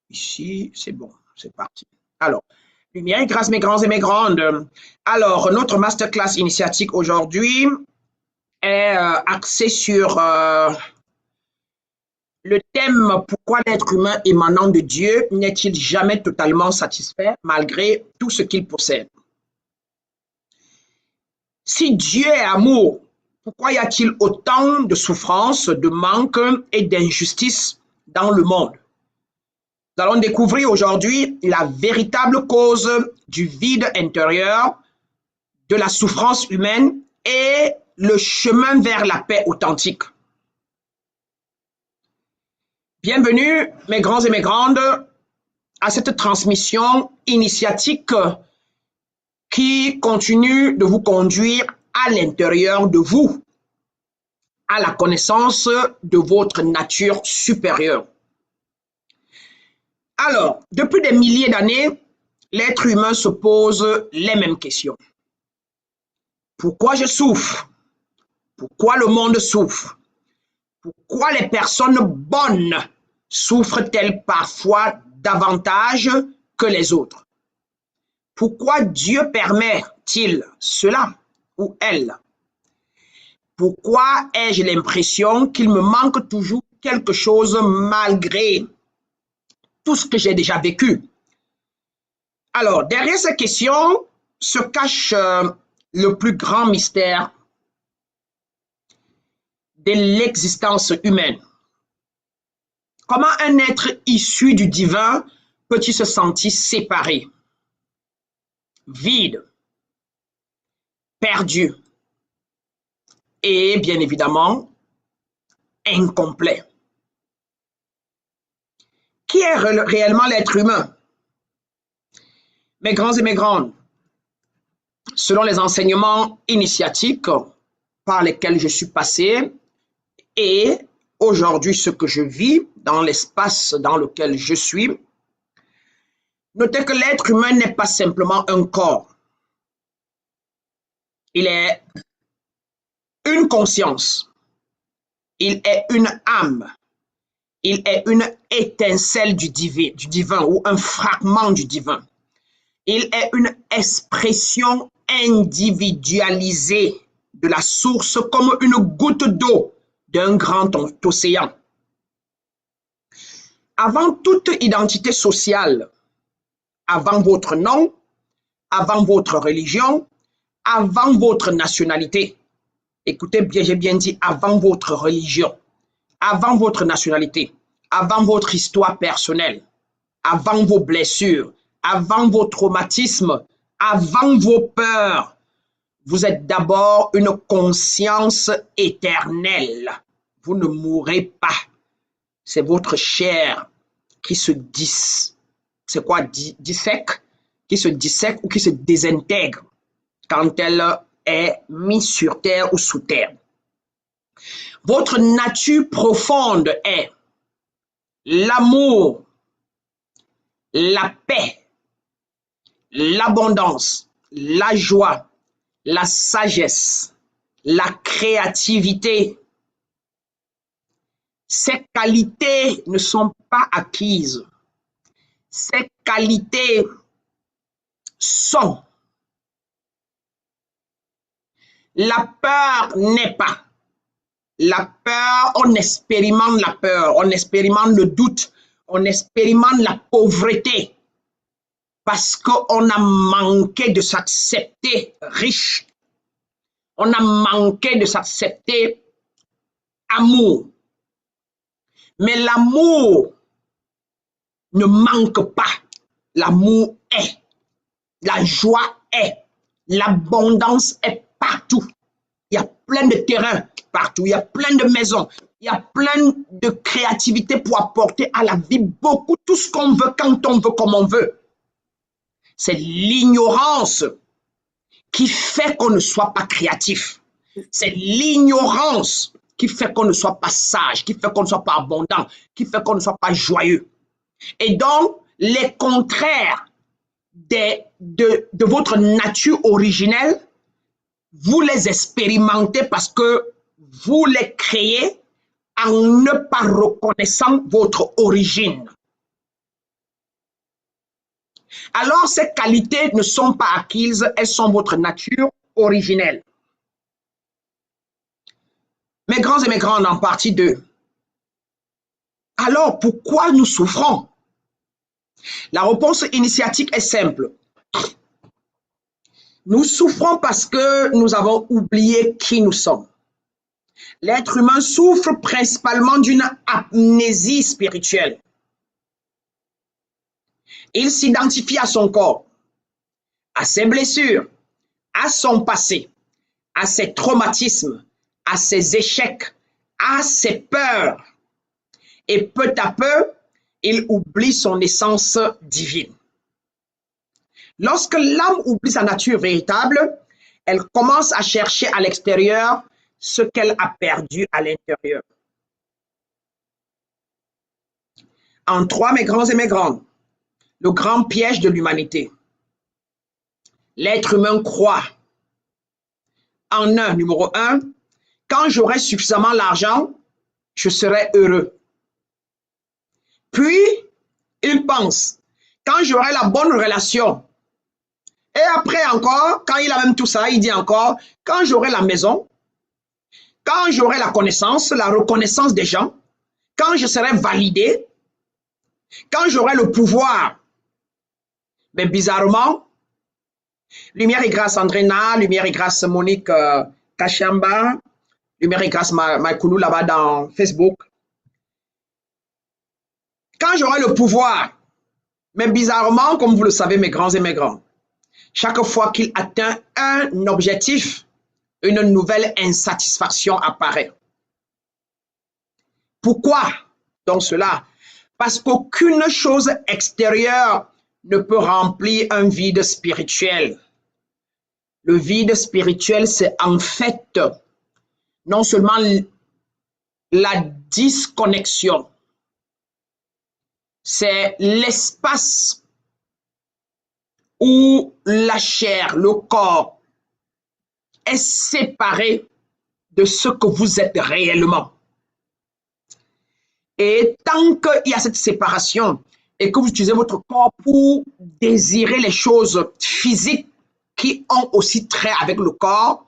Ici, c'est bon, c'est parti. Alors, lumière et grâce, mes grands et mes grandes. Alors, notre masterclass initiatique aujourd'hui est axée sur le thème pourquoi l'être humain émanant de Dieu n'est-il jamais totalement satisfait malgré tout ce qu'il possède. Si Dieu est amour, pourquoi y a-t-il autant de souffrances, de manques et d'injustices dans le monde? Nous allons découvrir aujourd'hui la véritable cause du vide intérieur, de la souffrance humaine et le chemin vers la paix authentique. Bienvenue, mes grands et mes grandes, à cette transmission initiatique qui continue de vous conduire à l'intérieur de vous, à la connaissance de votre nature supérieure. Alors, depuis des milliers d'années, l'être humain se pose les mêmes questions. Pourquoi je souffre? Pourquoi le monde souffre? Pourquoi les personnes bonnes souffrent-elles parfois davantage que les autres? Pourquoi Dieu permet-il cela ou elle? Pourquoi ai-je l'impression qu'il me manque toujours quelque chose malgré tout ce que j'ai déjà vécu? Alors, derrière ces questions se cache le plus grand mystère de l'existence humaine. Comment un être issu du divin peut-il se sentir séparé, vide, perdu et bien évidemment incomplet? Qui est réellement l'être humain? Mes grands et mes grandes, selon les enseignements initiatiques par lesquels je suis passé et aujourd'hui ce que je vis dans l'espace dans lequel je suis, notez que l'être humain n'est pas simplement un corps. Il est une conscience, il est une âme, il est une étincelle du divin ou un fragment du divin. Il est une expression individualisée de la source comme une goutte d'eau d'un grand océan. Avant toute identité sociale, avant votre nom, avant votre religion, avant votre nationalité, écoutez bien, j'ai bien dit avant votre religion, avant votre nationalité, avant votre histoire personnelle, avant vos blessures, avant vos traumatismes, avant vos peurs, vous êtes d'abord une conscience éternelle. Vous ne mourrez pas. C'est votre chair qui se c'est quoi, dissèque, qui se dissèque ou qui se désintègre quand elle est mise sur terre ou sous terre. Votre nature profonde est l'amour, la paix, l'abondance, la joie, la sagesse, la créativité. Ces qualités ne sont pas acquises. Ces qualités sont. La peur n'est pas. La peur, on expérimente la peur, on expérimente le doute, on expérimente la pauvreté parce qu'on a manqué de s'accepter riche. On a manqué de s'accepter amour. Mais l'amour ne manque pas. L'amour est. La joie est. L'abondance est partout. Il y a plein de terrains partout. Il y a plein de maisons. Il y a plein de créativité pour apporter à la vie beaucoup, tout ce qu'on veut, quand on veut, comme on veut. C'est l'ignorance qui fait qu'on ne soit pas créatif. C'est l'ignorance qui fait qu'on ne soit pas sage, qui fait qu'on ne soit pas abondant, qui fait qu'on ne soit pas joyeux. Et donc, les contraires de votre nature originelle, vous les expérimentez parce que vous les créez en ne pas reconnaissant votre origine. alors ces qualités ne sont pas acquises, elles sont votre nature originelle. Mes grands et mes grandes en partie 2. Alors pourquoi nous souffrons? La réponse initiatique est simple. Nous souffrons parce que nous avons oublié qui nous sommes. L'être humain souffre principalement d'une amnésie spirituelle. Il s'identifie à son corps, à ses blessures, à son passé, à ses traumatismes, à ses échecs, à ses peurs. Et peu à peu, il oublie son essence divine. Lorsque l'âme oublie sa nature véritable, elle commence à chercher à l'extérieur ce qu'elle a perdu à l'intérieur. En 3, mes grands et mes grandes, le grand piège de l'humanité. L'être humain croit en un, numéro 1, quand j'aurai suffisamment d'argent, je serai heureux. Puis, il pense, quand j'aurai la bonne relation, et après encore, quand il a même tout ça, il dit encore, quand j'aurai la maison, quand j'aurai la connaissance, la reconnaissance des gens, quand je serai validé, quand j'aurai le pouvoir, mais bizarrement, Lumière et grâce Andrena, Lumière et grâce Monique Kachamba, Lumière et grâce Maïkoulou là-bas dans Facebook. Quand j'aurai le pouvoir, mais bizarrement, comme vous le savez, mes grands et mes grands, chaque fois qu'il atteint un objectif, une nouvelle insatisfaction apparaît. Pourquoi donc cela? Parce qu'aucune chose extérieure ne peut remplir un vide spirituel. Le vide spirituel, c'est en fait non seulement la disconnexion, c'est l'espace où la chair, le corps est séparé de ce que vous êtes réellement. Et tant qu'il y a cette séparation et que vous utilisez votre corps pour désirer les choses physiques qui ont aussi trait avec le corps,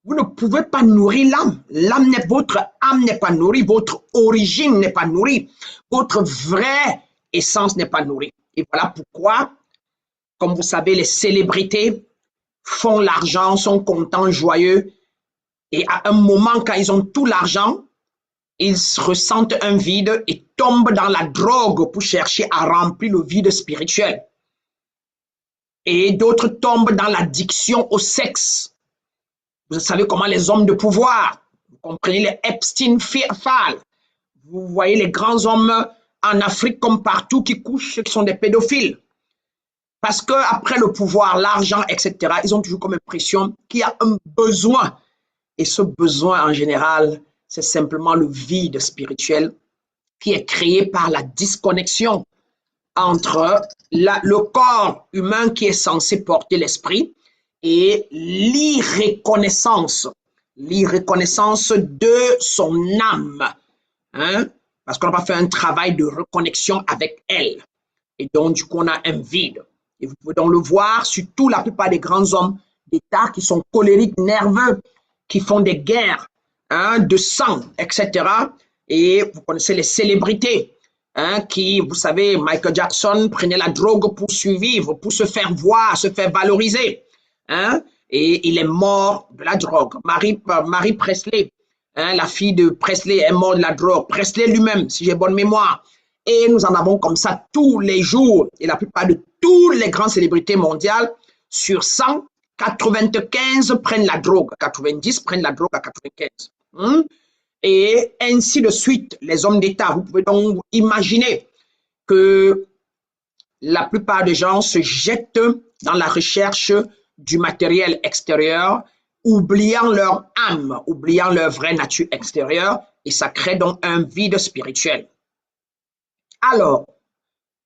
vous ne pouvez pas nourrir l'âme. Votre âme n'est pas nourrie, votre origine n'est pas nourrie, votre vraie essence n'est pas nourrie. Et voilà pourquoi, comme vous savez, les célébrités font l'argent, sont contents, joyeux, et à un moment, quand ils ont tout l'argent, ils ressentent un vide et tombent dans la drogue pour chercher à remplir le vide spirituel. Et d'autres tombent dans l'addiction au sexe. Vous savez comment les hommes de pouvoir, vous comprenez les Epstein Files, vous voyez les grands hommes en Afrique comme partout qui couchent, qui sont des pédophiles. Parce qu'après le pouvoir, l'argent, etc., ils ont toujours comme impression qu'il y a un besoin. Et ce besoin, en général, c'est simplement le vide spirituel qui est créé par la disconnexion entre le corps humain qui est censé porter l'esprit et l'irreconnaissance de son âme, hein? Parce qu'on n'a pas fait un travail de reconnexion avec elle. Et donc, du coup, on a un vide. Et vous pouvez donc le voir, surtout la plupart des grands hommes d'État qui sont colériques, nerveux, qui font des guerres, hein, de sang, etc. Et vous connaissez les célébrités, hein, qui, vous savez, Michael Jackson prenait la drogue pour survivre, pour se faire voir, se faire valoriser, hein, et il est mort de la drogue. Marie Presley, hein, la fille de Presley est morte de la drogue. Presley lui-même, si j'ai bonne mémoire. Et nous en avons comme ça tous les jours. Et la plupart de toutes les grandes célébrités mondiales, sur 100, 95 prennent la drogue, 90 prennent la drogue à 95. Et ainsi de suite, les hommes d'État. Vous pouvez donc imaginer que la plupart des gens se jettent dans la recherche du matériel extérieur, oubliant leur âme, oubliant leur vraie nature extérieure, et ça crée donc un vide spirituel. Alors,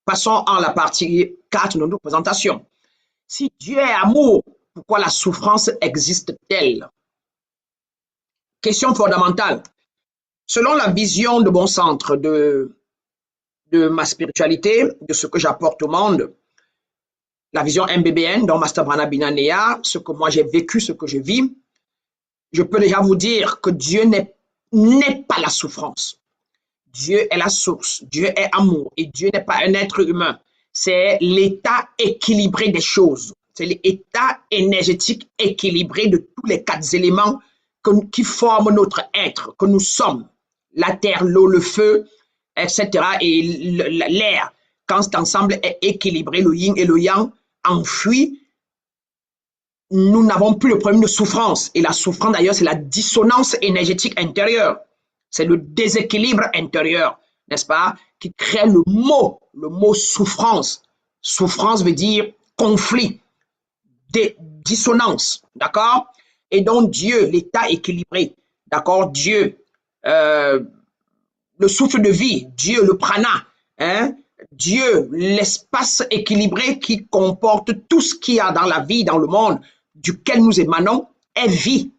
passons à la partie 4 de notre présentation. Si Dieu est amour, pourquoi la souffrance existe-t-elle? Question fondamentale. Selon la vision de mon centre de ma spiritualité, de ce que j'apporte au monde, la vision MBBN, dont Master Brana Binanea, ce que moi j'ai vécu, ce que je vis, je peux déjà vous dire que Dieu n'est pas la souffrance. Dieu est la source, Dieu est amour et Dieu n'est pas un être humain. C'est l'état équilibré des choses. C'est l'état énergétique équilibré de tous les 4 éléments qui forment notre être, que nous sommes. La terre, l'eau, le feu, etc. et l'air. Quand cet ensemble est équilibré, le yin et le yang enfuient, nous n'avons plus le problème de souffrance. Et la souffrance, d'ailleurs, c'est la dissonance énergétique intérieure. C'est le déséquilibre intérieur, n'est-ce pas, qui crée le mot souffrance. Souffrance veut dire conflit, dissonance, d'accord? Et donc Dieu, l'état équilibré, d'accord? Dieu, le souffle de vie, Dieu, le prana, hein? Dieu, l'espace équilibré qui comporte tout ce qu'il y a dans la vie, dans le monde, duquel nous émanons, est vie,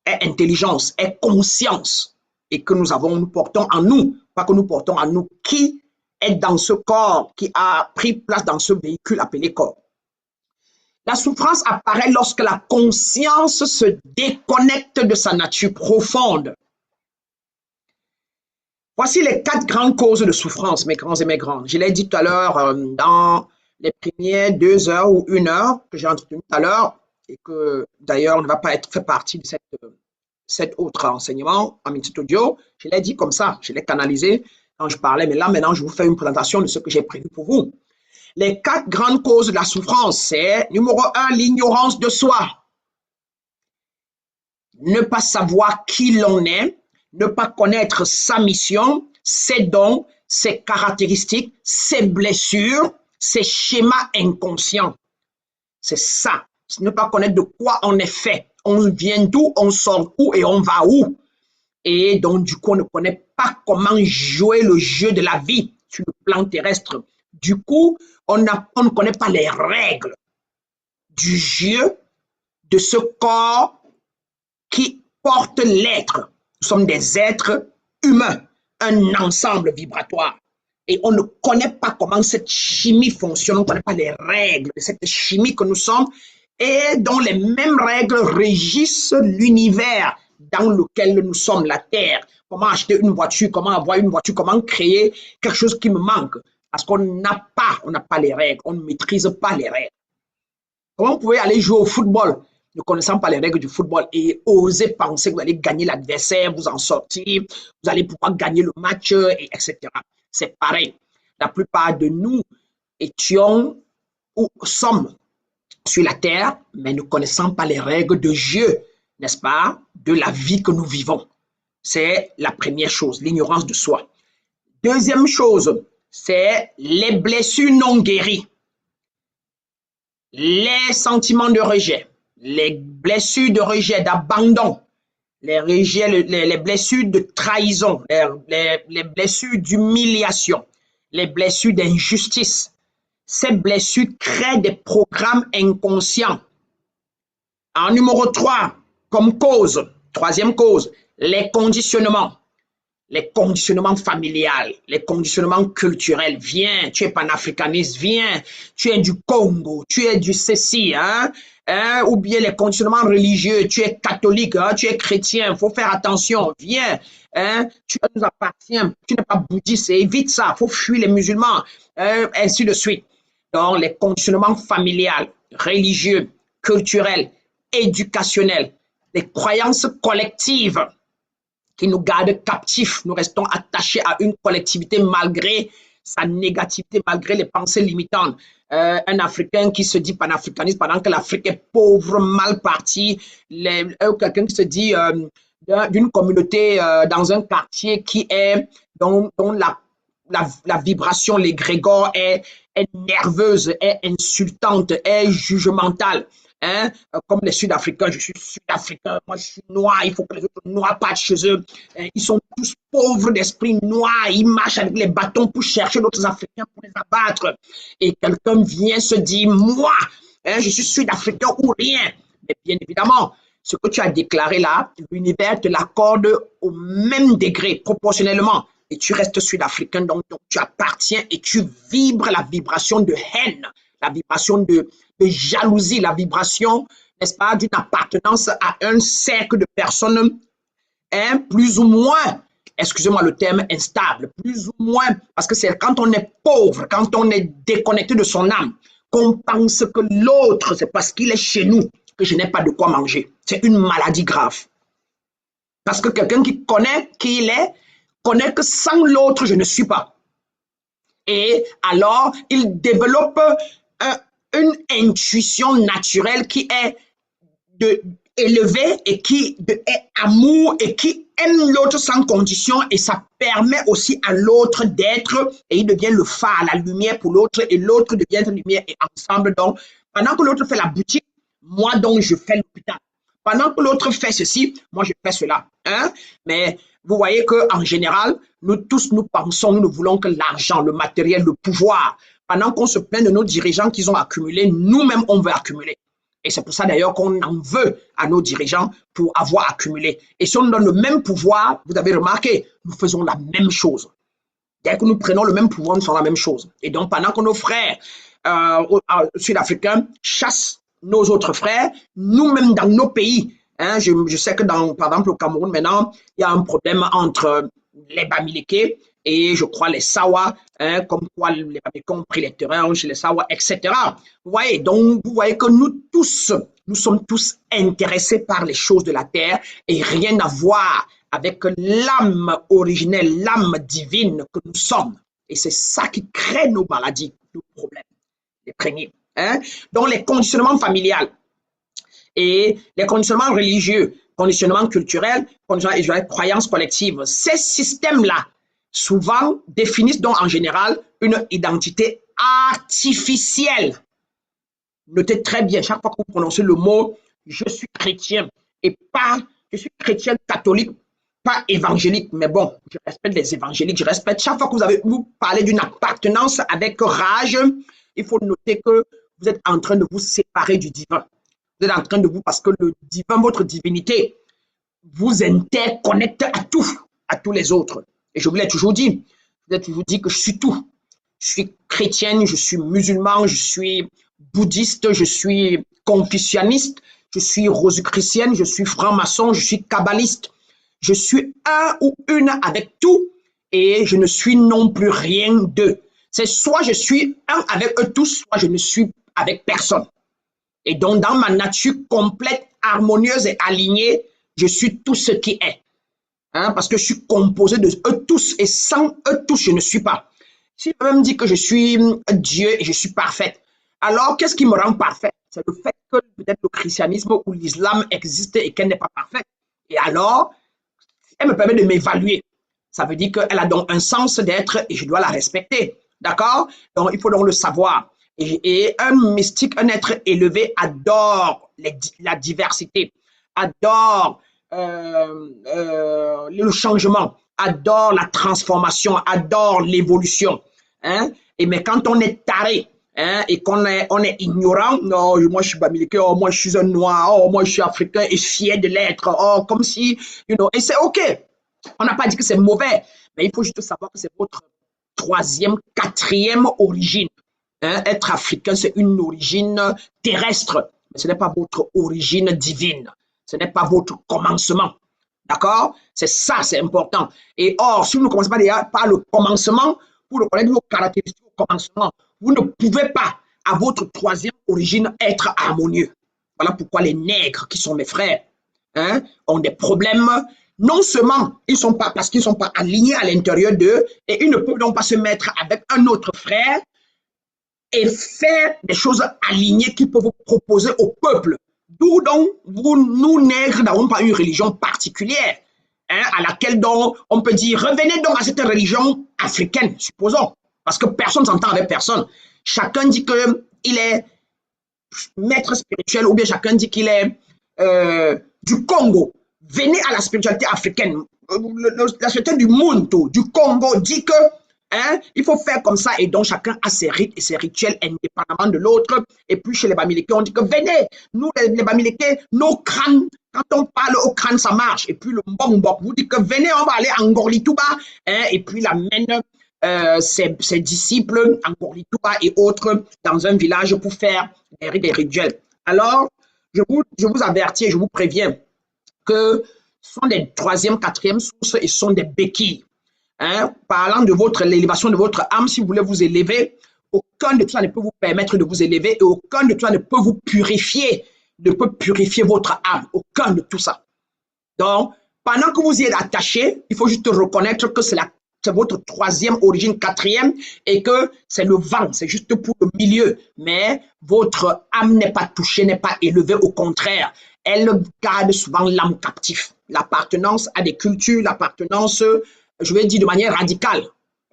est intelligence, est conscience. Et que nous portons en nous, pas que nous portons en nous, qui est dans ce corps, qui a pris place dans ce véhicule appelé corps. La souffrance apparaît lorsque la conscience se déconnecte de sa nature profonde. Voici les 4 grandes causes de souffrance, mes grands et mes grandes. Je l'ai dit tout à l'heure dans les premières 2 heures ou 1 heure que j'ai entretenu tout à l'heure, et que d'ailleurs ne va pas être fait partie de cet autre enseignement en minute audio. Je l'ai dit comme ça, je l'ai canalisé quand je parlais, mais là maintenant je vous fais une présentation de ce que j'ai prévu pour vous. Les 4 grandes causes de la souffrance, c'est numéro 1, l'ignorance de soi. Ne pas savoir qui l'on est, ne pas connaître sa mission, ses dons, ses caractéristiques, ses blessures, ses schémas inconscients. C'est ça, ne pas connaître de quoi on est fait. On vient d'où, on sort où et on va où. Et donc, du coup, on ne connaît pas comment jouer le jeu de la vie sur le plan terrestre. Du coup, on ne connaît pas les règles du jeu de ce corps qui porte l'être. Nous sommes des êtres humains, un ensemble vibratoire. Et on ne connaît pas comment cette chimie fonctionne, on ne connaît pas les règles de cette chimie que nous sommes et dont les mêmes règles régissent l'univers dans lequel nous sommes, la Terre. Comment acheter une voiture, comment avoir une voiture, comment créer quelque chose qui me manque. Parce qu'on n'a pas les règles, on ne maîtrise pas les règles. Comment vous pouvez aller jouer au football ne connaissant pas les règles du football et oser penser que vous allez gagner l'adversaire, vous en sortir, vous allez pouvoir gagner le match, etc. C'est pareil. La plupart de nous étions ou sommes sur la terre, mais ne connaissant pas les règles de jeu, n'est-ce pas, de la vie que nous vivons. C'est la première chose, l'ignorance de soi. Deuxième chose, c'est les blessures non guéries, les sentiments de rejet, les blessures de rejet, d'abandon, les blessures de trahison, les blessures d'humiliation, les blessures d'injustice. Ces blessures créent des programmes inconscients. En numéro 3, comme cause, troisième cause, les conditionnements familiales, les conditionnements culturels. Viens, tu es panafricaniste, viens, tu es du Congo, tu es du ceci, ou bien les conditionnements religieux, tu es catholique, tu es chrétien, il faut faire attention, viens, tu nous appartiens, tu n'es pas bouddhiste, évite ça, il faut fuir les musulmans, ainsi de suite. Donc, les conditionnements familiales, religieux, culturels, éducationnels, les croyances collectives qui nous gardent captifs. Nous restons attachés à une collectivité malgré sa négativité, malgré les pensées limitantes. Un Africain qui se dit panafricaniste pendant que l'Afrique est pauvre, mal partie. Quelqu'un qui se dit d'une communauté dans un quartier qui est dont la vibration, l'égrégore est nerveuse, est insultante, est jugementale. Comme les Sud-Africains, je suis Sud-Africain, moi je suis noir, il faut que les autres noirs partent chez eux. Ils sont tous pauvres d'esprit noir, ils marchent avec les bâtons pour chercher d'autres Africains pour les abattre. Et quelqu'un vient se dire, moi, je suis Sud-Africain ou rien. Mais bien évidemment, ce que tu as déclaré là, l'univers te l'accorde au même degré, proportionnellement. Et tu restes Sud-Africain, donc tu appartiens et tu vibres la vibration de haine, la vibration de jalousie, la vibration, n'est-ce pas, d'une appartenance à un cercle de personnes, hein, plus ou moins, excusez-moi le terme, instable, plus ou moins, parce que c'est quand on est pauvre, quand on est déconnecté de son âme, qu'on pense que l'autre, c'est parce qu'il est chez nous que je n'ai pas de quoi manger. C'est une maladie grave. Parce que quelqu'un qui connaît qui il est, connaît que sans l'autre, je ne suis pas. Et alors, il développe une intuition naturelle qui est élevée et qui est amour et qui aime l'autre sans condition, et ça permet aussi à l'autre d'être, et il devient le phare, la lumière pour l'autre, et l'autre devient la lumière, et ensemble, donc, pendant que l'autre fait la boutique, moi donc je fais l'hôpital. Pendant que l'autre fait ceci, moi je fais cela. Hein? Mais vous voyez qu'en général, nous tous, nous pensons, nous ne voulons que l'argent, le matériel, le pouvoir. Pendant qu'on se plaint de nos dirigeants qu'ils ont accumulé, nous-mêmes, on veut accumuler. Et c'est pour ça d'ailleurs qu'on en veut à nos dirigeants pour avoir accumulé. Et si on nous donne le même pouvoir, vous avez remarqué, nous faisons la même chose. Dès que nous prenons le même pouvoir, nous faisons la même chose. Et donc, pendant que nos frères sud-africains chassent nos autres frères, nous-mêmes dans nos pays, hein, je sais que par exemple au Cameroun maintenant, il y a un problème entre les Bamileke et je crois les Sawa, hein, comme quoi les Bamileke ont pris les terrains chez les Sawa, etc. Vous voyez, donc vous voyez que nous sommes tous intéressés par les choses de la terre et rien à voir avec l'âme originelle, l'âme divine que nous sommes. Et c'est ça qui crée nos maladies, nos problèmes, les prégnés. Hein? Donc les conditionnements familiales et les conditionnements religieux, conditionnements culturels, conditionnements croyances collectives, ces systèmes-là, souvent définissent donc en général une identité artificielle. Notez très bien, chaque fois que vous prononcez le mot « je suis chrétien » et pas « je suis chrétien catholique », pas évangélique, mais bon, je respecte les évangéliques, je respecte. Chaque fois que vous parlez d'une appartenance avec rage, il faut noter que vous êtes en train de vous séparer du divin. Vous êtes en train de vous, parce que le divin, votre divinité, vous interconnecte à tout, à tous les autres. Et je vous l'ai toujours dit, je vous ai toujours dit que je suis tout. Je suis chrétienne, je suis musulman, je suis bouddhiste, je suis confucianiste, je suis rosicrucienne, je suis franc-maçon, je suis kabbaliste. Je suis un ou une avec tout et je ne suis non plus rien d'eux. C'est soit je suis un avec eux tous, soit je ne suis avec personne. Et donc, dans ma nature complète, harmonieuse et alignée, je suis tout ce qui est. Hein, parce que je suis composé de eux tous et sans eux tous, je ne suis pas. Si je me dis que je suis Dieu et je suis parfaite, alors qu'est-ce qui me rend parfaite? C'est le fait que peut-être le christianisme ou l'islam existe et qu'elle n'est pas parfaite. Et alors, elle me permet de m'évaluer. Ça veut dire qu'elle a donc un sens d'être et je dois la respecter. D'accord? Donc, il faut donc le savoir. Et un mystique, un être élevé adore la diversité, adore le changement, adore la transformation, adore l'évolution. Hein? Mais quand on est taré, hein, et qu'on est ignorant, non, moi je suis bamileke, oh, moi je suis un noir, oh, moi je suis africain et fier de l'être, oh, comme si, et c'est OK. On n'a pas dit que c'est mauvais, mais il faut juste savoir que c'est votre troisième, quatrième origine. Hein? Être africain, c'est une origine terrestre, mais ce n'est pas votre origine divine. Ce n'est pas votre commencement. D'accord? C'est ça, c'est important. Et or, si vous ne commencez pas déjà par le commencement, pour reconnaître vos caractéristiques au commencement, vous ne pouvez pas, à votre troisième origine, être harmonieux. Voilà pourquoi les nègres, qui sont mes frères, hein, ont des problèmes. Non seulement ils sont pas, parce qu'ils ne sont pas alignés à l'intérieur d'eux, et ils ne peuvent donc pas se mettre avec un autre frère et faire des choses alignées qu'ils peuvent proposer au peuple. D'où donc, nous nègres n'avons pas une religion particulière, hein, à laquelle donc on peut dire, revenez donc à cette religion africaine, supposons, parce que personne ne s'entend avec personne. Chacun dit qu'il est maître spirituel, ou bien chacun dit qu'il est du Congo. Venez à la spiritualité africaine. La spiritualité du Muntu, du Congo, dit que hein, il faut faire comme ça, et donc chacun a ses rites et ses rituels indépendamment de l'autre. Et puis chez les Bamileke, on dit que venez, nous les Bamileke, nos crânes, quand on parle au crâne, ça marche. Et puis le Mbok vous dit que venez, on va aller en Gorlituba, hein, et puis la mène ses disciples, Angkor et autres, dans un village pour faire des rituels. Alors, je vous avertis et je vous préviens que ce sont des troisième, quatrième sources et ce sont des béquilles. Hein? Parlant de l'élévation de votre âme, si vous voulez vous élever, aucun de tout ça ne peut vous permettre de vous élever et aucun de tout ça ne peut vous purifier, ne peut purifier votre âme. Aucun de tout ça. Donc, pendant que vous y êtes attaché, il faut juste reconnaître que c'est votre troisième origine, quatrième, et que c'est le vent, c'est juste pour le milieu. Mais votre âme n'est pas touchée, n'est pas élevée, au contraire. Elle garde souvent l'âme captive. L'appartenance à des cultures, l'appartenance, je vais dire de manière radicale.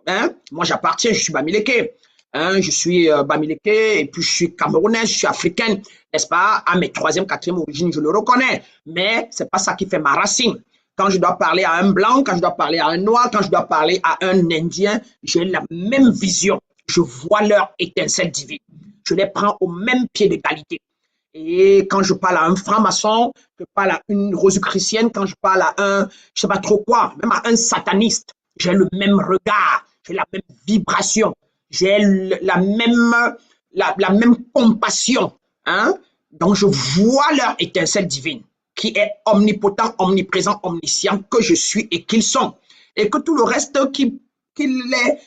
Hein? Moi, j'appartiens, je suis Bamileke. Hein? Je suis Bamileke, et puis je suis camerounaise, je suis africaine, n'est-ce pas? À mes troisième, quatrième origines, je le reconnais. Mais c'est pas ça qui fait ma racine. Quand je dois parler à un blanc, quand je dois parler à un noir, quand je dois parler à un indien, j'ai la même vision. Je vois leur étincelle divine. Je les prends au même pied d'égalité. Et quand je parle à un franc-maçon, je parle à une rosicrucienne, quand je parle à un, je sais pas trop quoi, même à un sataniste, j'ai le même regard, j'ai la même vibration, j'ai la même compassion. Hein? Donc, je vois leur étincelle divine, qui est omnipotent, omniprésent, omniscient, que je suis et qu'ils sont. Et que tout le reste qui les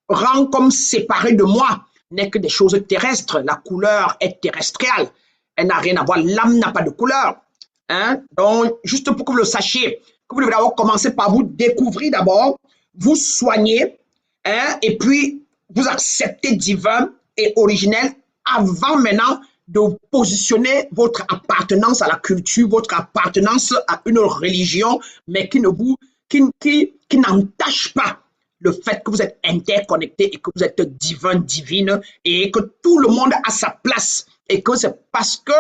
rend comme séparés de moi n'est que des choses terrestres. La couleur est terrestriale. Elle n'a rien à voir. L'âme n'a pas de couleur. Hein? Donc, juste pour que vous le sachiez, que vous devez d'abord commencer par vous découvrir d'abord, vous soigner, hein? Et puis vous accepter divin et originel avant maintenant de positionner votre appartenance à la culture, votre appartenance à une religion, mais qui n'entache pas le fait que vous êtes interconnecté et que vous êtes divin, divine, et que tout le monde a sa place. Et que c'est parce que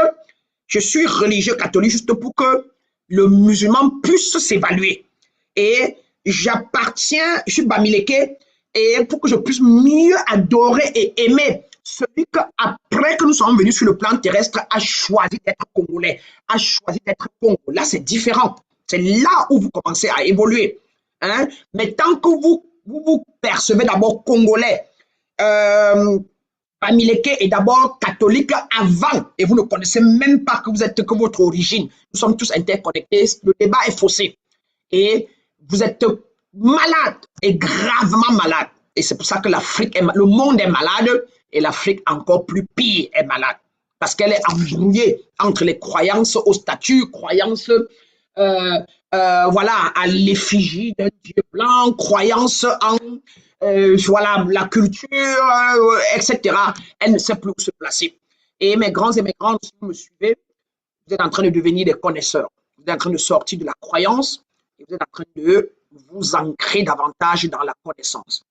je suis religieux catholique juste pour que le musulman puisse s'évaluer. Et j'appartiens, je suis Bamileke, et pour que je puisse mieux adorer et aimer celui que, après que nous sommes venus sur le plan terrestre, a choisi d'être congolais, a choisi d'être Congo. Là, c'est différent. C'est là où vous commencez à évoluer. Hein? Mais tant que vous percevez d'abord congolais, Bamileke est d'abord catholique avant et vous ne connaissez même pas que votre origine. Nous sommes tous interconnectés. Le débat est faussé. Et vous êtes malade et gravement malade. Et c'est pour ça que le monde est malade et l'Afrique encore plus pire est malade. Parce qu'elle est embrouillée entre les croyances au statut, croyances voilà, à l'effigie d'un Dieu blanc, croyances en voilà, la culture, etc. Elle ne sait plus où se placer. Et mes grands et mes grandes, si vous me suivez, vous êtes en train de devenir des connaisseurs. Vous êtes en train de sortir de la croyance et vous êtes en train de vous ancrer davantage dans la connaissance.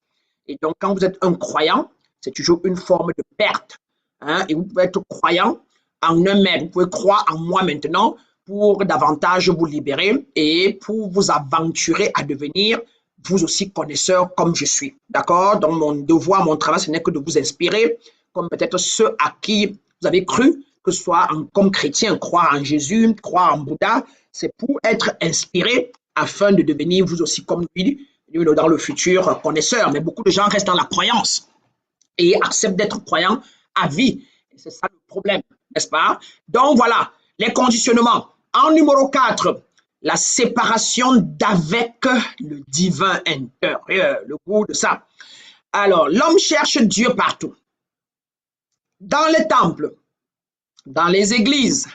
Et donc, quand vous êtes un croyant, c'est toujours une forme de perte. Hein, et vous pouvez être croyant en eux-mêmes. Vous pouvez croire en moi maintenant pour davantage vous libérer et pour vous aventurer à devenir vous aussi connaisseur comme je suis. D'accord? Donc, mon devoir, mon travail, ce n'est que de vous inspirer, comme peut-être ceux à qui vous avez cru, que ce soit comme chrétien, croire en Jésus, croire en Bouddha, c'est pour être inspiré afin de devenir vous aussi comme lui dans le futur connaisseur. Mais beaucoup de gens restent dans la croyance et acceptent d'être croyants à vie. Et c'est ça le problème, n'est-ce pas? Donc voilà, les conditionnements. En numéro 4, la séparation d'avec le divin intérieur, le goût de ça. Alors, l'homme cherche Dieu partout. Dans les temples, dans les églises,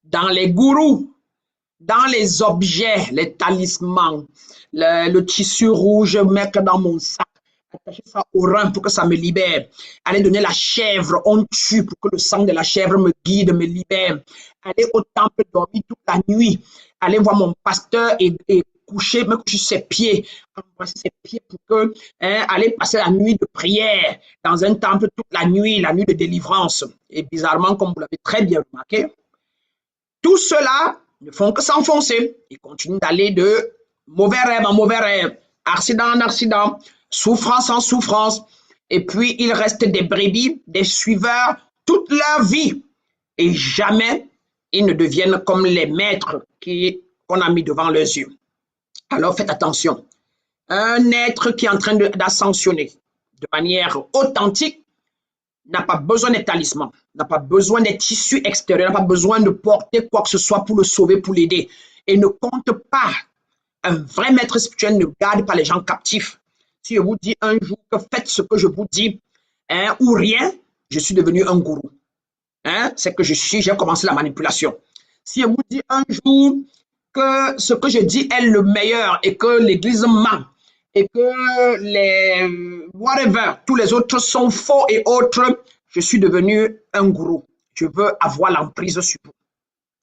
dans les gourous, dans les objets, les talismans, le tissu rouge, mettre dans mon sac, attacher ça au rein pour que ça me libère. Aller donner la chèvre, on tue pour que le sang de la chèvre me guide, me libère. Aller au temple dormir toute la nuit. Aller voir mon pasteur et coucher, me coucher ses pieds, embrasser ses pieds pour que, aller passer la nuit de prière dans un temple toute la nuit de délivrance. Et bizarrement, comme vous l'avez très bien remarqué, tout cela ne font que s'enfoncer. Ils continuent d'aller de mauvais rêve en mauvais rêve, accident en accident, souffrance en souffrance. Et puis, ils restent des brebis, des suiveurs toute leur vie. Et jamais ils ne deviennent comme les maîtres qu'on a mis devant leurs yeux. Alors, faites attention. Un être qui est en train d'ascensionner de manière authentique n'a pas besoin des talismans, n'a pas besoin des tissus extérieurs, n'a pas besoin de porter quoi que ce soit pour le sauver, pour l'aider. Et ne compte pas. Un vrai maître spirituel ne garde pas les gens captifs. Si je vous dis un jour que faites ce que je vous dis, hein, ou rien, je suis devenu un gourou. Hein, c'est que j'ai commencé la manipulation. Si je vous dis un jour que ce que je dis est le meilleur et que l'Église ment et que les whatever, tous les autres sont faux et autres, je suis devenu un gourou. Je veux avoir l'emprise sur vous.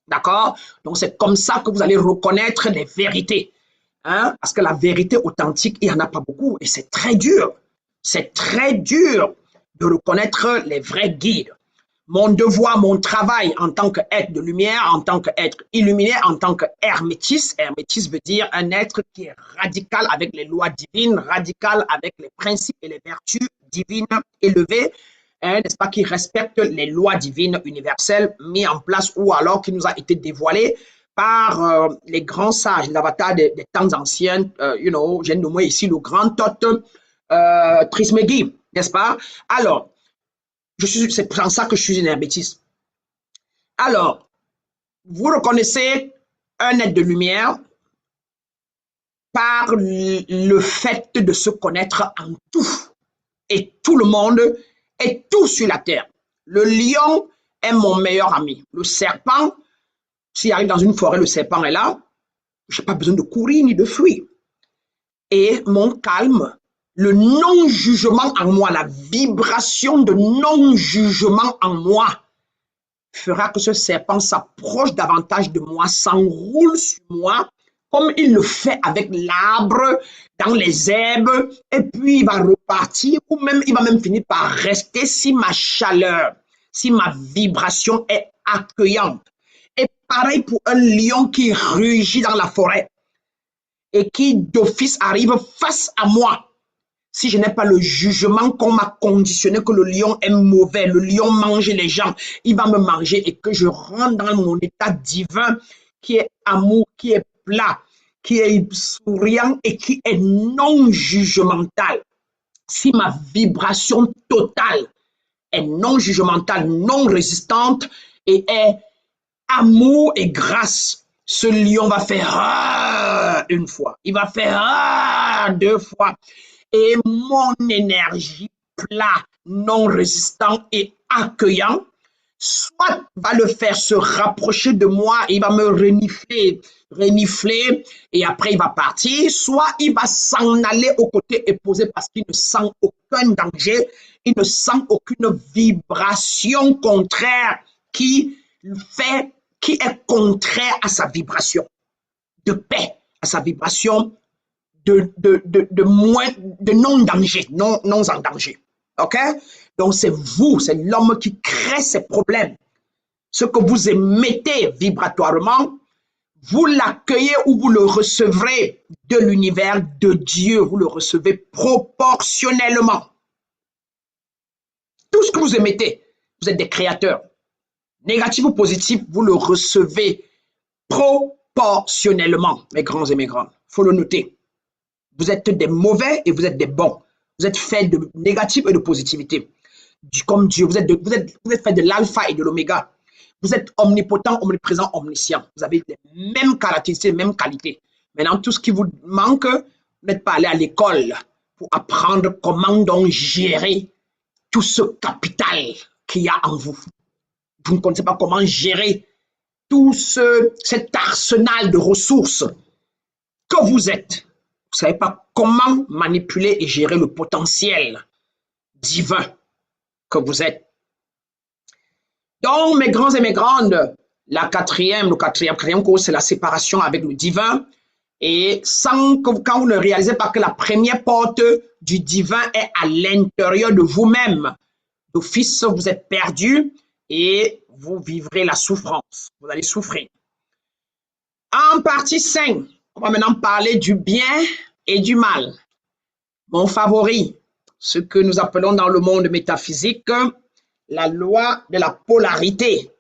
D'accord? Donc, c'est comme ça que vous allez reconnaître les vérités. Hein? Parce que la vérité authentique, il n'y en a pas beaucoup et c'est très dur. C'est très dur de reconnaître les vrais guides. Mon devoir, mon travail en tant qu'être de lumière, en tant qu'être illuminé, en tant qu'hermétis. Hermétis veut dire un être qui est radical avec les lois divines, radical avec les principes et les vertus divines élevées, hein, n'est-ce pas, qui respecte les lois divines universelles mises en place ou alors qui nous a été dévoilées par les grands sages, les avatars des temps anciens, j'ai nommé ici le grand Thoth Trisméghi, n'est-ce pas? Alors, c'est pour ça que je suis une hermétiste. Alors, vous reconnaissez un être de lumière par le fait de se connaître en tout. Et tout le monde est tout sur la terre. Le lion est mon meilleur ami. Le serpent, s'il arrive dans une forêt, le serpent est là, je n'ai pas besoin de courir ni de fuir. Et mon calme, le non-jugement en moi, la vibration de non-jugement en moi fera que ce serpent s'approche davantage de moi, s'enroule sur moi, comme il le fait avec l'arbre dans les herbes, et puis il va repartir, ou même il va même finir par rester si ma chaleur, si ma vibration est accueillante. Et pareil pour un lion qui rugit dans la forêt et qui d'office arrive face à moi. Si je n'ai pas le jugement qu'on m'a conditionné que le lion est mauvais, le lion mange les gens, il va me manger et que je rentre dans mon état divin qui est amour, qui est plat, qui est souriant et qui est non jugemental. Si ma vibration totale est non jugementale, non résistante et est amour et grâce, ce lion va faire une fois, il va faire deux fois. Et mon énergie plat, non résistant et accueillant, soit va le faire se rapprocher de moi, il va me renifler, et après il va partir, soit il va s'en aller au côté opposé parce qu'il ne sent aucun danger, il ne sent aucune vibration contraire qui est contraire à sa vibration de paix, à sa vibration de non-danger, non en danger. OK? Donc, c'est vous, c'est l'homme qui crée ces problèmes. Ce que vous émettez vibratoirement, vous l'accueillez ou vous le recevrez de l'univers de Dieu. Vous le recevez proportionnellement. Tout ce que vous émettez, vous êtes des créateurs. Négatif ou positif, vous le recevez proportionnellement, mes grands et mes grandes. Il faut le noter. Vous êtes des mauvais et vous êtes des bons. Vous êtes faits de négatif et de positivité. Comme Dieu, vous êtes faits de l'alpha et de l'oméga. Vous êtes omnipotent, omniprésent, omniscient. Vous avez les mêmes caractéristiques, les mêmes qualités. Maintenant, tout ce qui vous manque, vous n'êtes pas allé à l'école pour apprendre comment donc gérer tout ce capital qu'il y a en vous. Vous ne connaissez pas comment gérer tout cet arsenal de ressources que vous êtes. Vous ne savez pas comment manipuler et gérer le potentiel divin que vous êtes. Donc, mes grands et mes grandes, le quatrième cours, c'est la séparation avec le divin. Et quand vous ne réalisez pas que la première porte du divin est à l'intérieur de vous-même, d'office, vous êtes perdu et vous vivrez la souffrance. Vous allez souffrir. En partie 5, on va maintenant parler du bien et du mal. Mon favori, ce que nous appelons dans le monde métaphysique la loi de la polarité.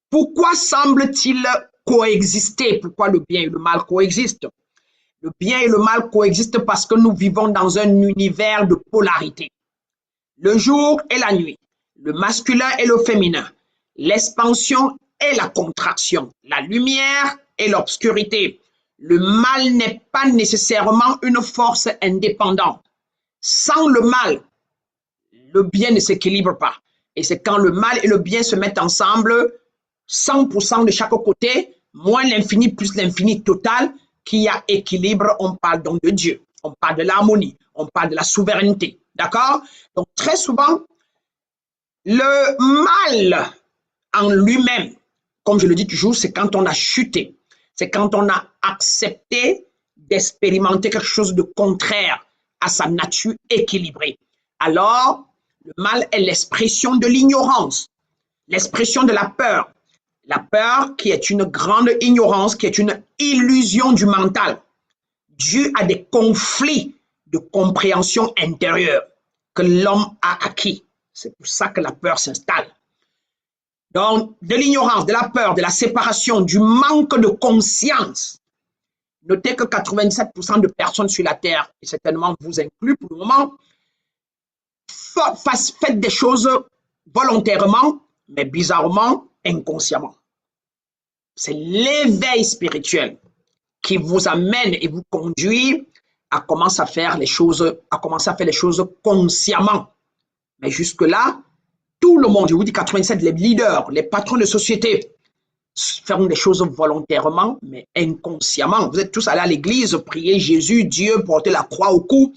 Pourquoi semble-t-il coexister? Pourquoi le bien et le mal coexistent? Le bien et le mal coexistent parce que nous vivons dans un univers de polarité. Le jour et la nuit, le masculin et le féminin, l'expansion et la contraction, la lumière et l'obscurité. Le mal n'est pas nécessairement une force indépendante. Sans le mal, le bien ne s'équilibre pas. Et c'est quand le mal et le bien se mettent ensemble, 100% de chaque côté, moins l'infini plus l'infini total, qu'il y a équilibre. On parle donc de Dieu, on parle de l'harmonie, on parle de la souveraineté. D'accord? Donc très souvent, le mal en lui-même, comme je le dis toujours, c'est quand on a chuté, c'est quand on a accepté d'expérimenter quelque chose de contraire à sa nature équilibrée. Alors, le mal est l'expression de l'ignorance, l'expression de la peur. La peur qui est une grande ignorance, qui est une illusion du mental, due à des conflits de compréhension intérieure que l'homme a acquis. C'est pour ça que la peur s'installe. Donc, de l'ignorance, de la peur, de la séparation, du manque de conscience. Notez que 87% de personnes sur la Terre, et certainement vous inclus pour le moment, faites des choses volontairement, mais bizarrement, inconsciemment. C'est l'éveil spirituel qui vous amène et vous conduit à commencer à faire les choses, consciemment. Mais jusque-là, tout le monde, je vous dis 87, les leaders, les patrons de société, font des choses volontairement, mais inconsciemment. Vous êtes tous allés à l'église, prier Jésus, Dieu, porter la croix au cou,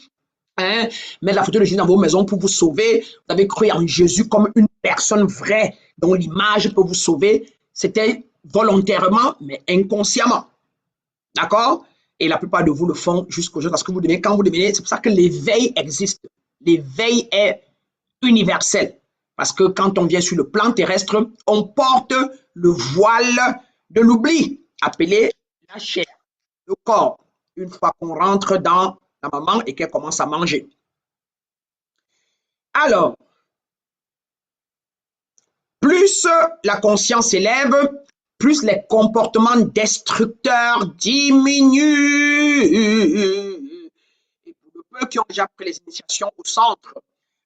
hein, mettre la photo de Jésus dans vos maisons pour vous sauver. Vous avez cru en Jésus comme une personne vraie dont l'image peut vous sauver. C'était volontairement, mais inconsciemment. D'accord? Et la plupart de vous le font jusqu'au jour parce que quand vous devenez, c'est pour ça que l'éveil existe. L'éveil est universel. Parce que quand on vient sur le plan terrestre, on porte le voile de l'oubli, appelé la chair, le corps, une fois qu'on rentre dans la maman et qu'elle commence à manger. Alors, plus la conscience s'élève, plus les comportements destructeurs diminuent. Et pour le peu qui ont déjà pris les initiations au centre,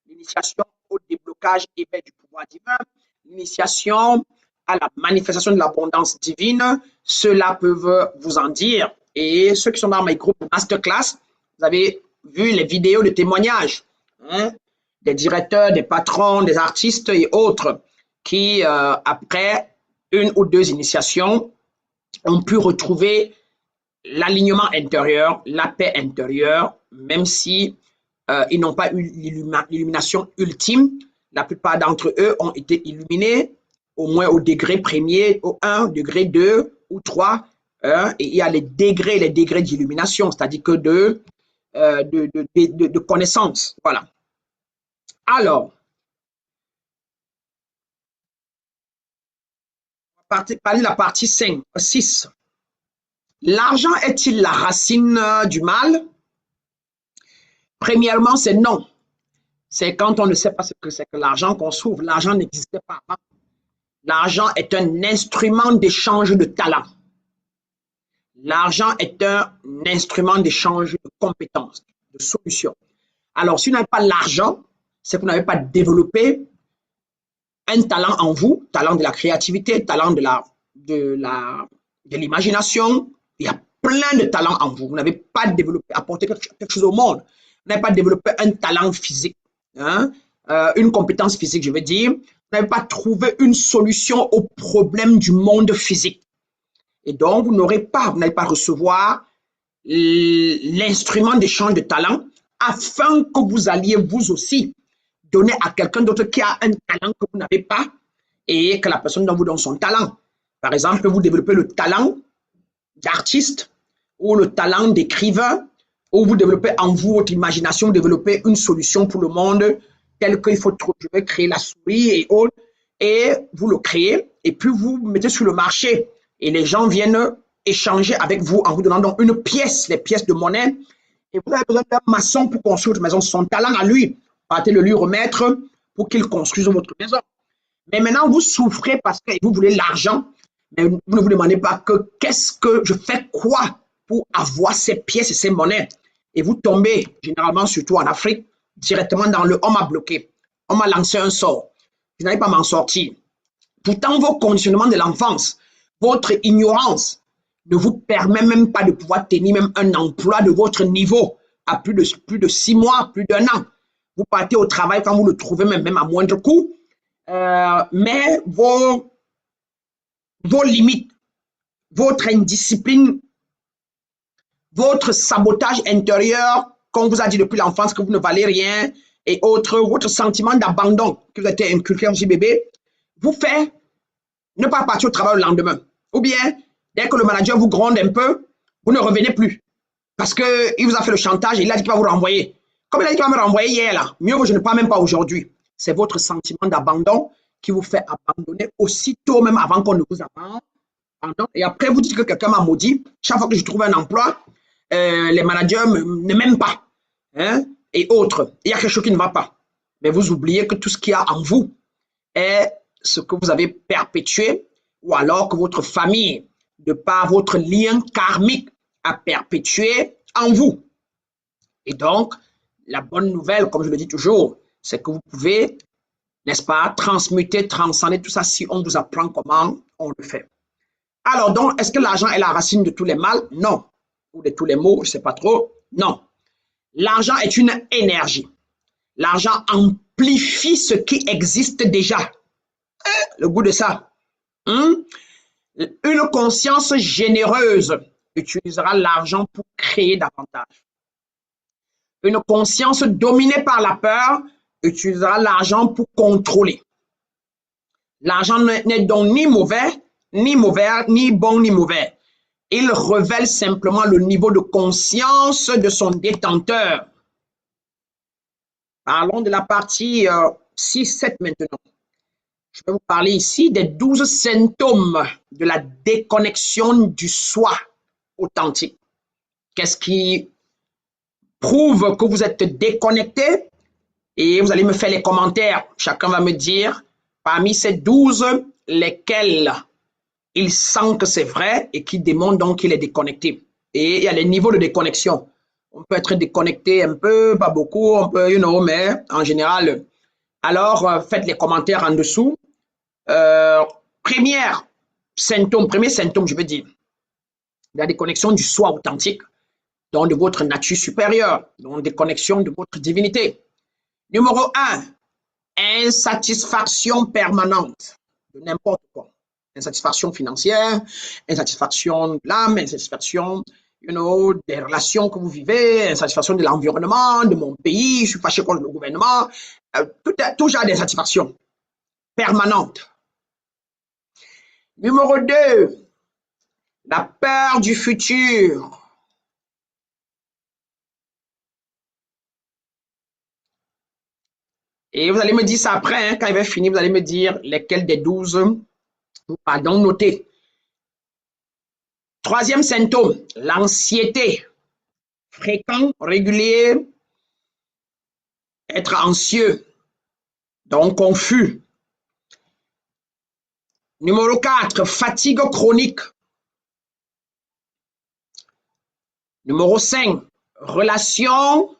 l'initiation au déblocage éveil du pouvoir divin, l'initiation à la manifestation de l'abondance divine, ceux-là peuvent vous en dire. Et ceux qui sont dans mes groupes de masterclass, vous avez vu les vidéos de témoignages, hein, des directeurs, des patrons, des artistes et autres qui, après une ou deux initiations, ont pu retrouver l'alignement intérieur, la paix intérieure, même si ils n'ont pas eu l'illumination ultime. La plupart d'entre eux ont été illuminés au moins au degré premier, au 1, degré 2 ou 3. Et il y a les degrés d'illumination, c'est-à-dire que de connaissance. Voilà. Alors, on va parler de la partie 6. L'argent est-il la racine du mal? Premièrement, c'est non. C'est quand on ne sait pas ce que c'est que l'argent qu'on s'ouvre. L'argent n'existait pas avant. L'argent est un instrument d'échange de talent. L'argent est un instrument d'échange de compétences, de solutions. Alors, si vous n'avez pas l'argent, c'est que vous n'avez pas développé un talent en vous, talent de la créativité, talent de l'imagination. Il y a plein de talents en vous. Vous n'avez pas développé, apporté quelque chose au monde. Vous n'avez pas développé un talent physique, hein? Une compétence physique, je veux dire. Vous n'avez pas trouvé une solution au problème du monde physique. Et donc, vous n'allez pas recevoir l'instrument d'échange de talent afin que vous alliez vous aussi donner à quelqu'un d'autre qui a un talent que vous n'avez pas et que la personne vous donne son talent. Par exemple, vous développez le talent d'artiste ou le talent d'écrivain, ou vous développez en vous votre imagination, vous développez une solution pour le monde telle qu'il faut je vais créer la souris et autres, et vous le créez et puis vous mettez sur le marché et les gens viennent échanger avec vous en vous donnant donc une pièce, les pièces de monnaie, et vous avez besoin d'un maçon pour construire votre maison, son talent à lui, partez le lui remettre pour qu'il construise votre maison. Mais maintenant, vous souffrez parce que vous voulez l'argent, mais vous ne vous demandez pas que qu'est-ce que je fais quoi pour avoir ces pièces et ces monnaies. Et vous tombez, généralement, surtout en Afrique, directement dans le « on m'a bloqué ». On m'a lancé un sort. Je n'arrive pas à m'en sortir. Pourtant, vos conditionnements de l'enfance, votre ignorance ne vous permet même pas de pouvoir tenir même un emploi de votre niveau à plus de 6 mois, plus d'1 an. Vous partez au travail quand vous le trouvez même à moindre coût. Mais vos limites, votre indiscipline, votre sabotage intérieur, qu'on vous a dit depuis l'enfance que vous ne valez rien et autres, votre sentiment d'abandon que vous avez été inculqué en bébé, vous fait ne pas partir au travail le lendemain. Ou bien, dès que le manager vous gronde un peu, vous ne revenez plus. Parce qu'il vous a fait le chantage et il a dit qu'il va vous renvoyer. Comme il a dit qu'il va me renvoyer hier, là, mieux vaut je ne parle même pas aujourd'hui. C'est votre sentiment d'abandon qui vous fait abandonner aussitôt, même avant qu'on ne vous abandonne. Et après, vous dites que quelqu'un m'a maudit. Chaque fois que je trouve un emploi, les managers ne m'aiment pas. Hein, et autres. Il y a quelque chose qui ne va pas. Mais vous oubliez que tout ce qu'il y a en vous est ce que vous avez perpétué ou alors que votre famille, de par votre lien karmique, a perpétué en vous. Et donc, la bonne nouvelle, comme je le dis toujours, c'est que vous pouvez, n'est-ce pas, transmuter, transcender tout ça si on vous apprend comment on le fait. Alors donc, est-ce que l'argent est la racine de tous les maux? Non. Ou de tous les maux, je ne sais pas trop. Non. L'argent est une énergie. L'argent amplifie ce qui existe déjà. Le goût de ça. Une conscience généreuse utilisera l'argent pour créer davantage. Une conscience dominée par la peur utilisera l'argent pour contrôler. L'argent n'est donc ni mauvais, ni bon, ni mauvais. Il révèle simplement le niveau de conscience de son détenteur. Parlons de la partie 6-7 maintenant. Je vais vous parler ici des 12 symptômes de la déconnexion du soi authentique. Qu'est-ce qui prouve que vous êtes déconnecté? Et vous allez me faire les commentaires. Chacun va me dire parmi ces 12, lesquels il sent que c'est vrai et qui démontrent donc qu'il est déconnecté. Et il y a les niveaux de déconnexion. On peut être déconnecté un peu, pas beaucoup, on peut, mais en général. Alors, faites les commentaires en dessous. Premier symptôme, je veux dire, la déconnexion du soi authentique, donc de votre nature supérieure, donc déconnexion de votre divinité. Numéro 1, insatisfaction permanente de n'importe quoi. Insatisfaction financière, insatisfaction de l'âme, insatisfaction des relations que vous vivez, insatisfaction de l'environnement, de mon pays, je suis fâché contre le gouvernement, tout genre d'insatisfaction permanente. Numéro 2, la peur du futur. Et vous allez me dire ça après, hein, quand il va finir, vous allez me dire lesquels des 12 vous pardon noter. Troisième symptôme, l'anxiété. Fréquent, régulier, être anxieux, donc confus. Numéro 4, fatigue chronique. Numéro 5, relations,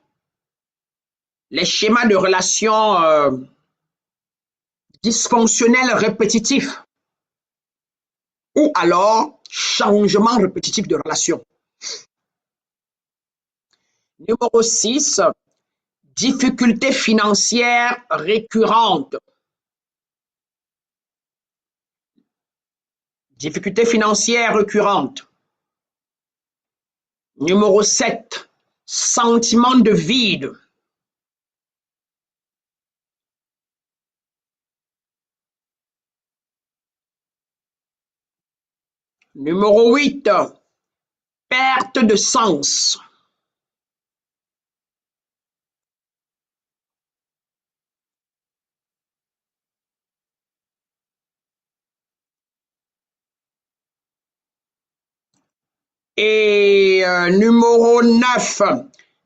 les schémas de relations dysfonctionnels répétitifs ou alors changement répétitif de relation. Numéro 6, difficultés financières récurrentes. Difficultés financières récurrentes. Numéro 7, sentiment de vide. Numéro 8, perte de sens. Et numéro 9,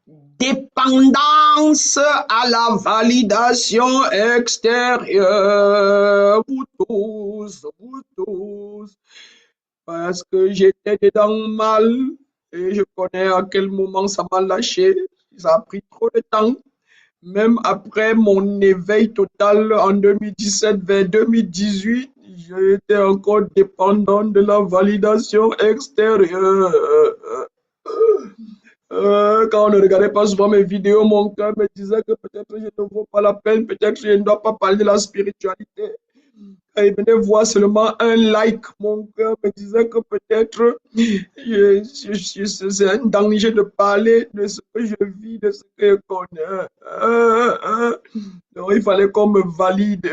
dépendance à la validation extérieure. Vous tous, parce que j'étais dedans mal, Et je connais à quel moment ça m'a lâché. Ça a pris trop de temps. Même après mon éveil total en 2017 vers 2018, j'étais encore dépendant de la validation extérieure. Quand on ne regardait pas souvent mes vidéos, mon cœur me disait que peut-être je ne vaux pas la peine, peut-être je ne dois pas parler de la spiritualité. Quand il venait voir seulement un like, mon cœur me disait que peut-être c'est un danger de parler de ce que je vis, de ce que je connais. Donc il fallait qu'on me valide.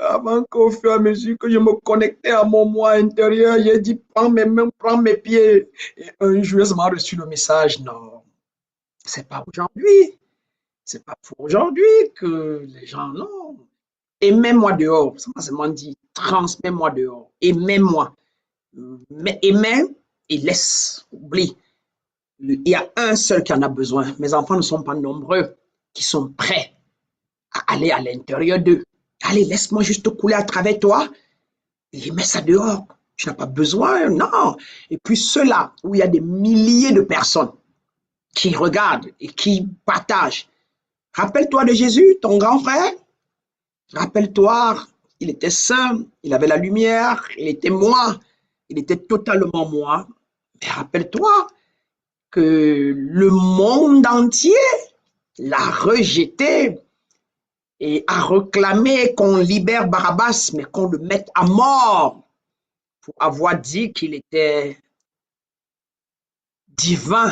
Avant qu'au fur et à mesure que je me connectais à mon moi intérieur, j'ai dit prends mes mains, prends mes pieds. Et un jour, je m'ai reçu le message, non, c'est pas aujourd'hui. C'est pas pour aujourd'hui que les gens, non. Aimez-moi dehors. Ça m'a seulement dit, transmets-moi dehors. Aimez-moi. Aimez et laisse. Oublie. Il y a un seul qui en a besoin. Mes enfants ne sont pas nombreux qui sont prêts à aller à l'intérieur d'eux. Allez, laisse-moi juste couler à travers toi et mets ça dehors. Tu n'as pas besoin, non. Et puis ceux-là, où il y a des milliers de personnes qui regardent et qui partagent. Rappelle-toi de Jésus, ton grand frère. Rappelle-toi, il était saint, il avait la lumière, il était moi, il était totalement moi. Mais rappelle-toi que le monde entier l'a rejeté et a réclamé qu'on libère Barabbas, mais qu'on le mette à mort pour avoir dit qu'il était divin.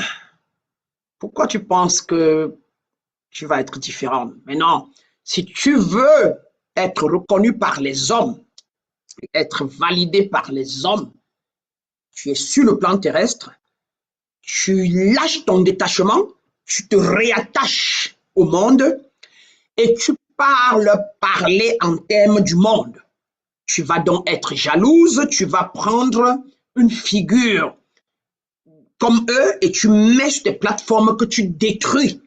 Pourquoi tu penses que tu vas être différent? Mais non, si tu veux être reconnu par les hommes, être validé par les hommes, tu es sur le plan terrestre, tu lâches ton détachement, tu te réattaches au monde et tu parler en termes du monde. Tu vas donc être jalouse, tu vas prendre une figure comme eux et tu mets sur des plateformes que tu détruis.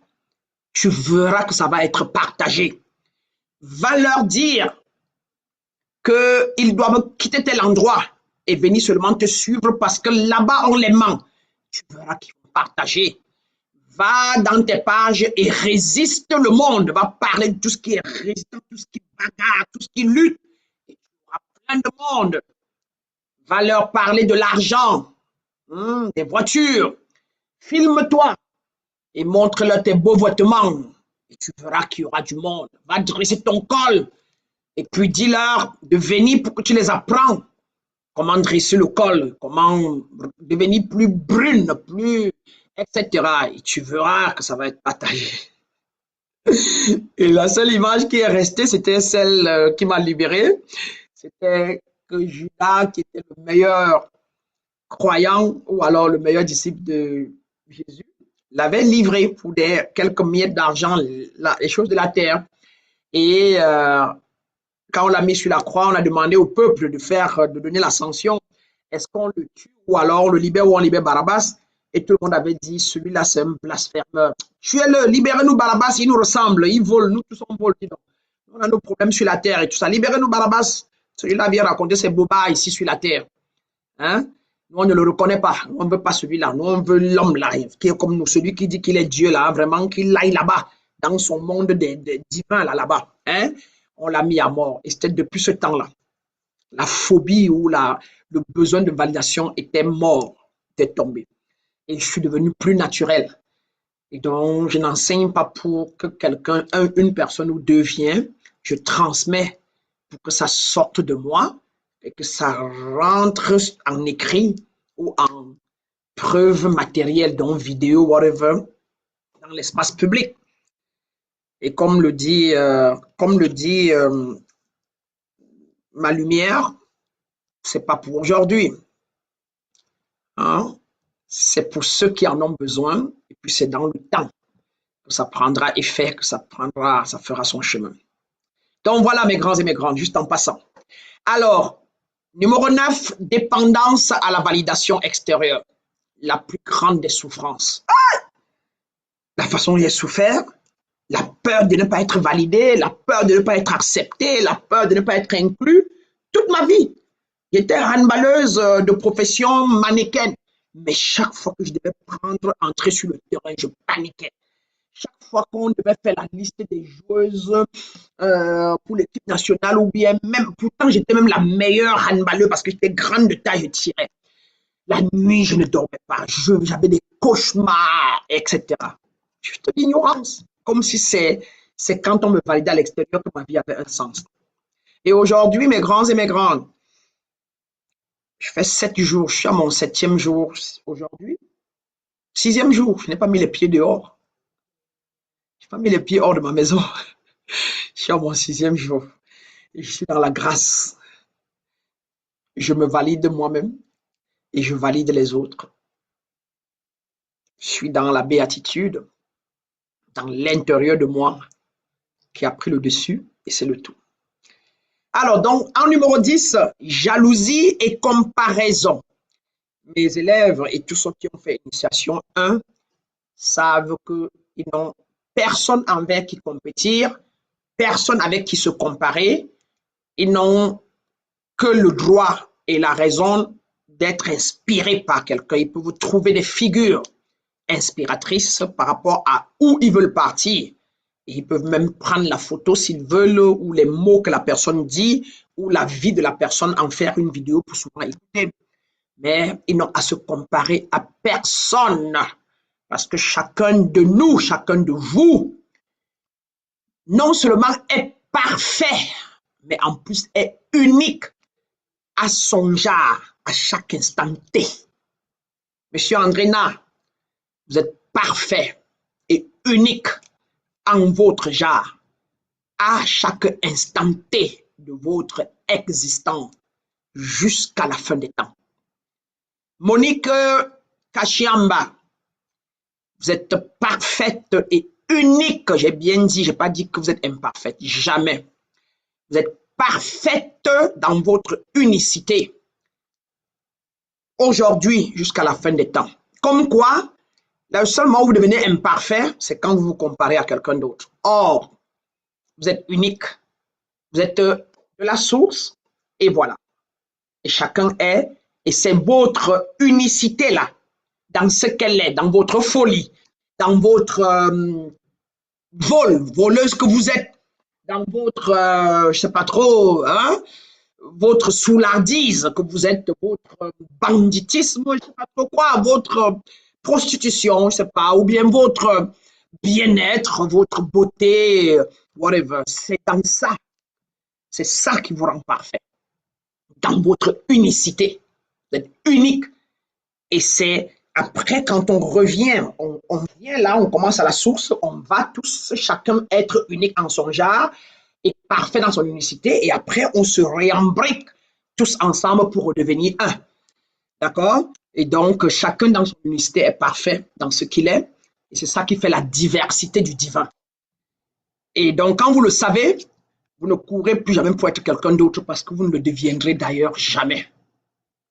Tu verras que ça va être partagé. Va leur dire qu'ils doivent quitter tel endroit et venir seulement te suivre parce que là-bas, on les ment. Tu verras qu'ils vont partager. Va dans tes pages et résiste le monde. Va parler de tout ce qui est résistant, tout ce qui bagarre, tout ce qui lutte. Et tu auras plein de monde. Va leur parler de l'argent, des voitures. Filme-toi et montre-leur tes beaux vêtements. Et tu verras qu'il y aura du monde. Va dresser ton col et puis dis-leur de venir pour que tu les apprends comment dresser le col, comment devenir plus brune, plus, etc. Et tu verras que ça va être partagé. Et la seule image qui est restée, c'était celle qui m'a libéré. C'était que Judas, qui était le meilleur croyant ou alors le meilleur disciple de Jésus, l'avait livré pour quelques miettes d'argent, les choses de la terre. Et quand on l'a mis sur la croix, on a demandé au peuple de donner la sanction. Est-ce qu'on le tue ou alors on le libère ou on libère Barabbas? Et tout le monde avait dit, celui-là, c'est un blasphémeur. Tuez-le, libérez-nous Barabbas, il nous ressemble, il vole, nous tous on vole. On a nos problèmes sur la terre et tout ça. Libérez-nous Barabbas. Celui-là vient raconter ses bobards ici sur la terre. Hein? Nous, on ne le reconnaît pas. On ne veut pas celui-là. Nous, on veut l'homme là, qui est comme nous, celui qui dit qu'il est Dieu là, vraiment, qu'il aille là-bas, dans son monde divin là-bas. Hein? On l'a mis à mort. Et c'était depuis ce temps-là. La phobie ou le besoin de validation était mort, était tombé. Et je suis devenu plus naturel. Et donc, je n'enseigne pas pour que quelqu'un, une personne ou deux vienne. Je transmets pour que ça sorte de moi et que ça rentre en écrit ou en preuve matérielle, donc vidéo, whatever, dans l'espace public. Et comme le dit ma lumière, c'est pas pour aujourd'hui. Hein? C'est pour ceux qui en ont besoin, et puis c'est dans le temps que ça prendra effet, que ça fera son chemin. Donc voilà mes grands et mes grandes, juste en passant. Alors, numéro 9, dépendance à la validation extérieure. La plus grande des souffrances. La façon dont j'ai souffert, la peur de ne pas être validé, la peur de ne pas être accepté, la peur de ne pas être inclus, toute ma vie. J'étais handballeuse de profession mannequin. Mais chaque fois que je devais entrer sur le terrain, je paniquais. Chaque fois qu'on devait faire la liste des joueuses pour l'équipe nationale ou bien même, pourtant j'étais même la meilleure handballeuse parce que j'étais grande de taille, je tirais. La nuit, je ne dormais pas, j'avais des cauchemars, etc. Juste l'ignorance, comme si c'est quand on me validait à l'extérieur que ma vie avait un sens. Et aujourd'hui, mes grands et mes grandes, je fais 7 jours, je suis à mon 7e jour aujourd'hui. 6e jour, je n'ai pas mis les pieds dehors. Je n'ai pas mis les pieds hors de ma maison. Je suis à mon 6e jour. Et je suis dans la grâce. Je me valide moi-même et je valide les autres. Je suis dans la béatitude, dans l'intérieur de moi qui a pris le dessus et c'est le tout. Alors, donc, en numéro 10, jalousie et comparaison. Mes élèves et tous ceux qui ont fait initiation 1 savent qu'ils n'ont personne envers qui compétir, personne avec qui se comparer. Ils n'ont que le droit et la raison d'être inspirés par quelqu'un. Ils peuvent trouver des figures inspiratrices par rapport à où ils veulent partir. Et ils peuvent même prendre la photo s'ils veulent ou les mots que la personne dit ou la vie de la personne, en faire une vidéo pour souvent écouter. Mais ils n'ont à se comparer à personne parce que chacun de nous, chacun de vous, non seulement est parfait, mais en plus est unique à son genre, à chaque instant T. Monsieur Andréna, vous êtes parfait et unique en votre genre, à chaque instant T de votre existence jusqu'à la fin des temps. Monique Kashiamba, vous êtes parfaite et unique. J'ai bien dit, je n'ai pas dit que vous êtes imparfaite, jamais. Vous êtes parfaite dans votre unicité. Aujourd'hui, jusqu'à la fin des temps. Comme quoi, le seul moment où vous devenez imparfait, c'est quand vous vous comparez à quelqu'un d'autre. Or, vous êtes unique. Vous êtes de la source et voilà. Et chacun est, et c'est votre unicité-là, dans ce qu'elle est, dans votre folie, dans votre voleuse que vous êtes, dans votre, je ne sais pas trop, hein, votre soulardise que vous êtes, votre banditisme, je ne sais pas trop quoi, votre prostitution, je ne sais pas, ou bien votre bien-être, votre beauté, whatever. C'est dans ça. C'est ça qui vous rend parfait. Dans votre unicité. Vous êtes unique. Et c'est après, quand on revient, on vient là, on commence à la source, on va tous, chacun être unique en son genre et parfait dans son unicité. Et après, on se réembrique tous ensemble pour redevenir un. D'accord? Et donc, chacun dans son unicité est parfait dans ce qu'il est. Et c'est ça qui fait la diversité du divin. Et donc, quand vous le savez, vous ne courez plus jamais pour être quelqu'un d'autre parce que vous ne le deviendrez d'ailleurs jamais.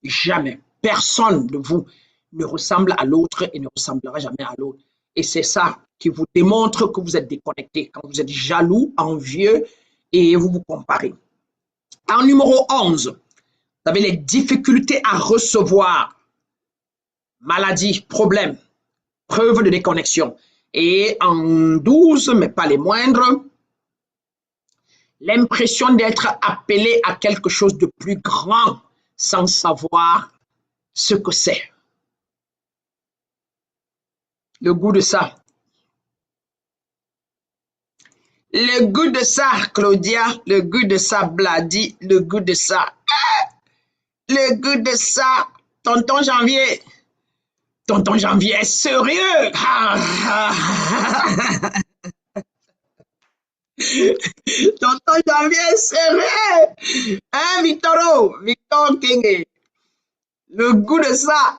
Jamais. Personne de vous ne ressemble à l'autre et ne ressemblera jamais à l'autre. Et c'est ça qui vous démontre que vous êtes déconnecté, quand vous êtes jaloux, envieux et vous vous comparez. En numéro 11, vous avez les difficultés à recevoir, maladie, problème, preuve de déconnexion. Et en 12, mais pas les moindres, l'impression d'être appelé à quelque chose de plus grand sans savoir ce que c'est. Le goût de ça. Le goût de ça, Claudia, le goût de ça, Bladi, le goût de ça. Le goût de ça, tonton Janvier. Tonton Janvier est sérieux. Tonton Janvier est sérieux. Hein, Victor Kenge. Le goût de ça.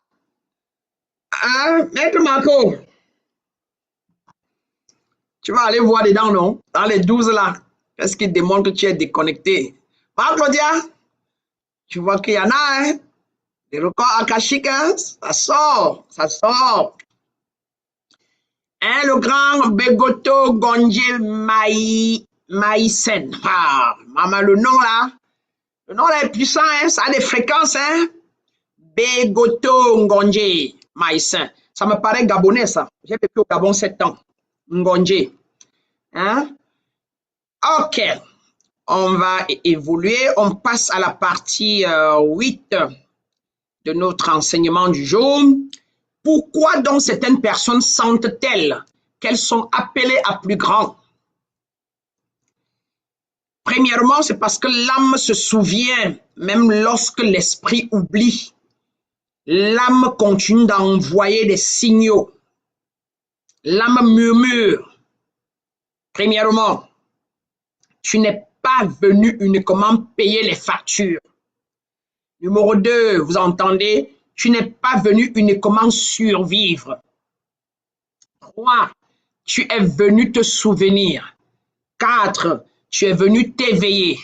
Hein, Maître Marco. Tu vas aller voir dedans, non? Dans les 12 là. Qu'est-ce qui démontre que tu es déconnecté? Hein, Claudia? Tu vois qu'il y en a, hein? Les records akashiques, hein? Ça sort, ça sort. Hein, le grand Begoto Gonje Maïsen. Ah, maman, le nom là est puissant, hein? Ça a des fréquences, hein? Begoto Ngonje, Maïsin. Ça me paraît gabonais, ça. J'ai vécu au Gabon 7 ans. Ngonje. Hein? Ok. On va évoluer. On passe à la partie 8 de notre enseignement du jour. Pourquoi donc certaines personnes sentent-elles qu'elles sont appelées à plus grand? Premièrement, c'est parce que l'âme se souvient, même lorsque l'esprit oublie. L'âme continue d'envoyer des signaux. L'âme murmure. Premièrement, tu n'es pas venu uniquement payer les factures. Numéro 2, vous entendez, tu n'es pas venu uniquement survivre. 3, tu es venu te souvenir. 4, tu es venu t'éveiller.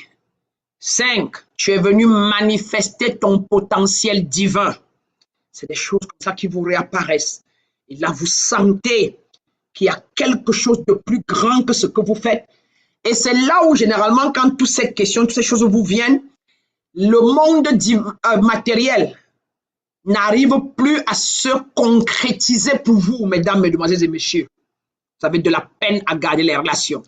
5, tu es venu manifester ton potentiel divin. C'est des choses comme ça qui vous réapparaissent. Et là, vous sentez qu'il y a quelque chose de plus grand que ce que vous faites. Et c'est là où, généralement, quand toutes ces questions, toutes ces choses vous viennent, le monde matériel n'arrive plus à se concrétiser pour vous, mesdames, mesdemoiselles et messieurs. Vous avez de la peine à garder les relations,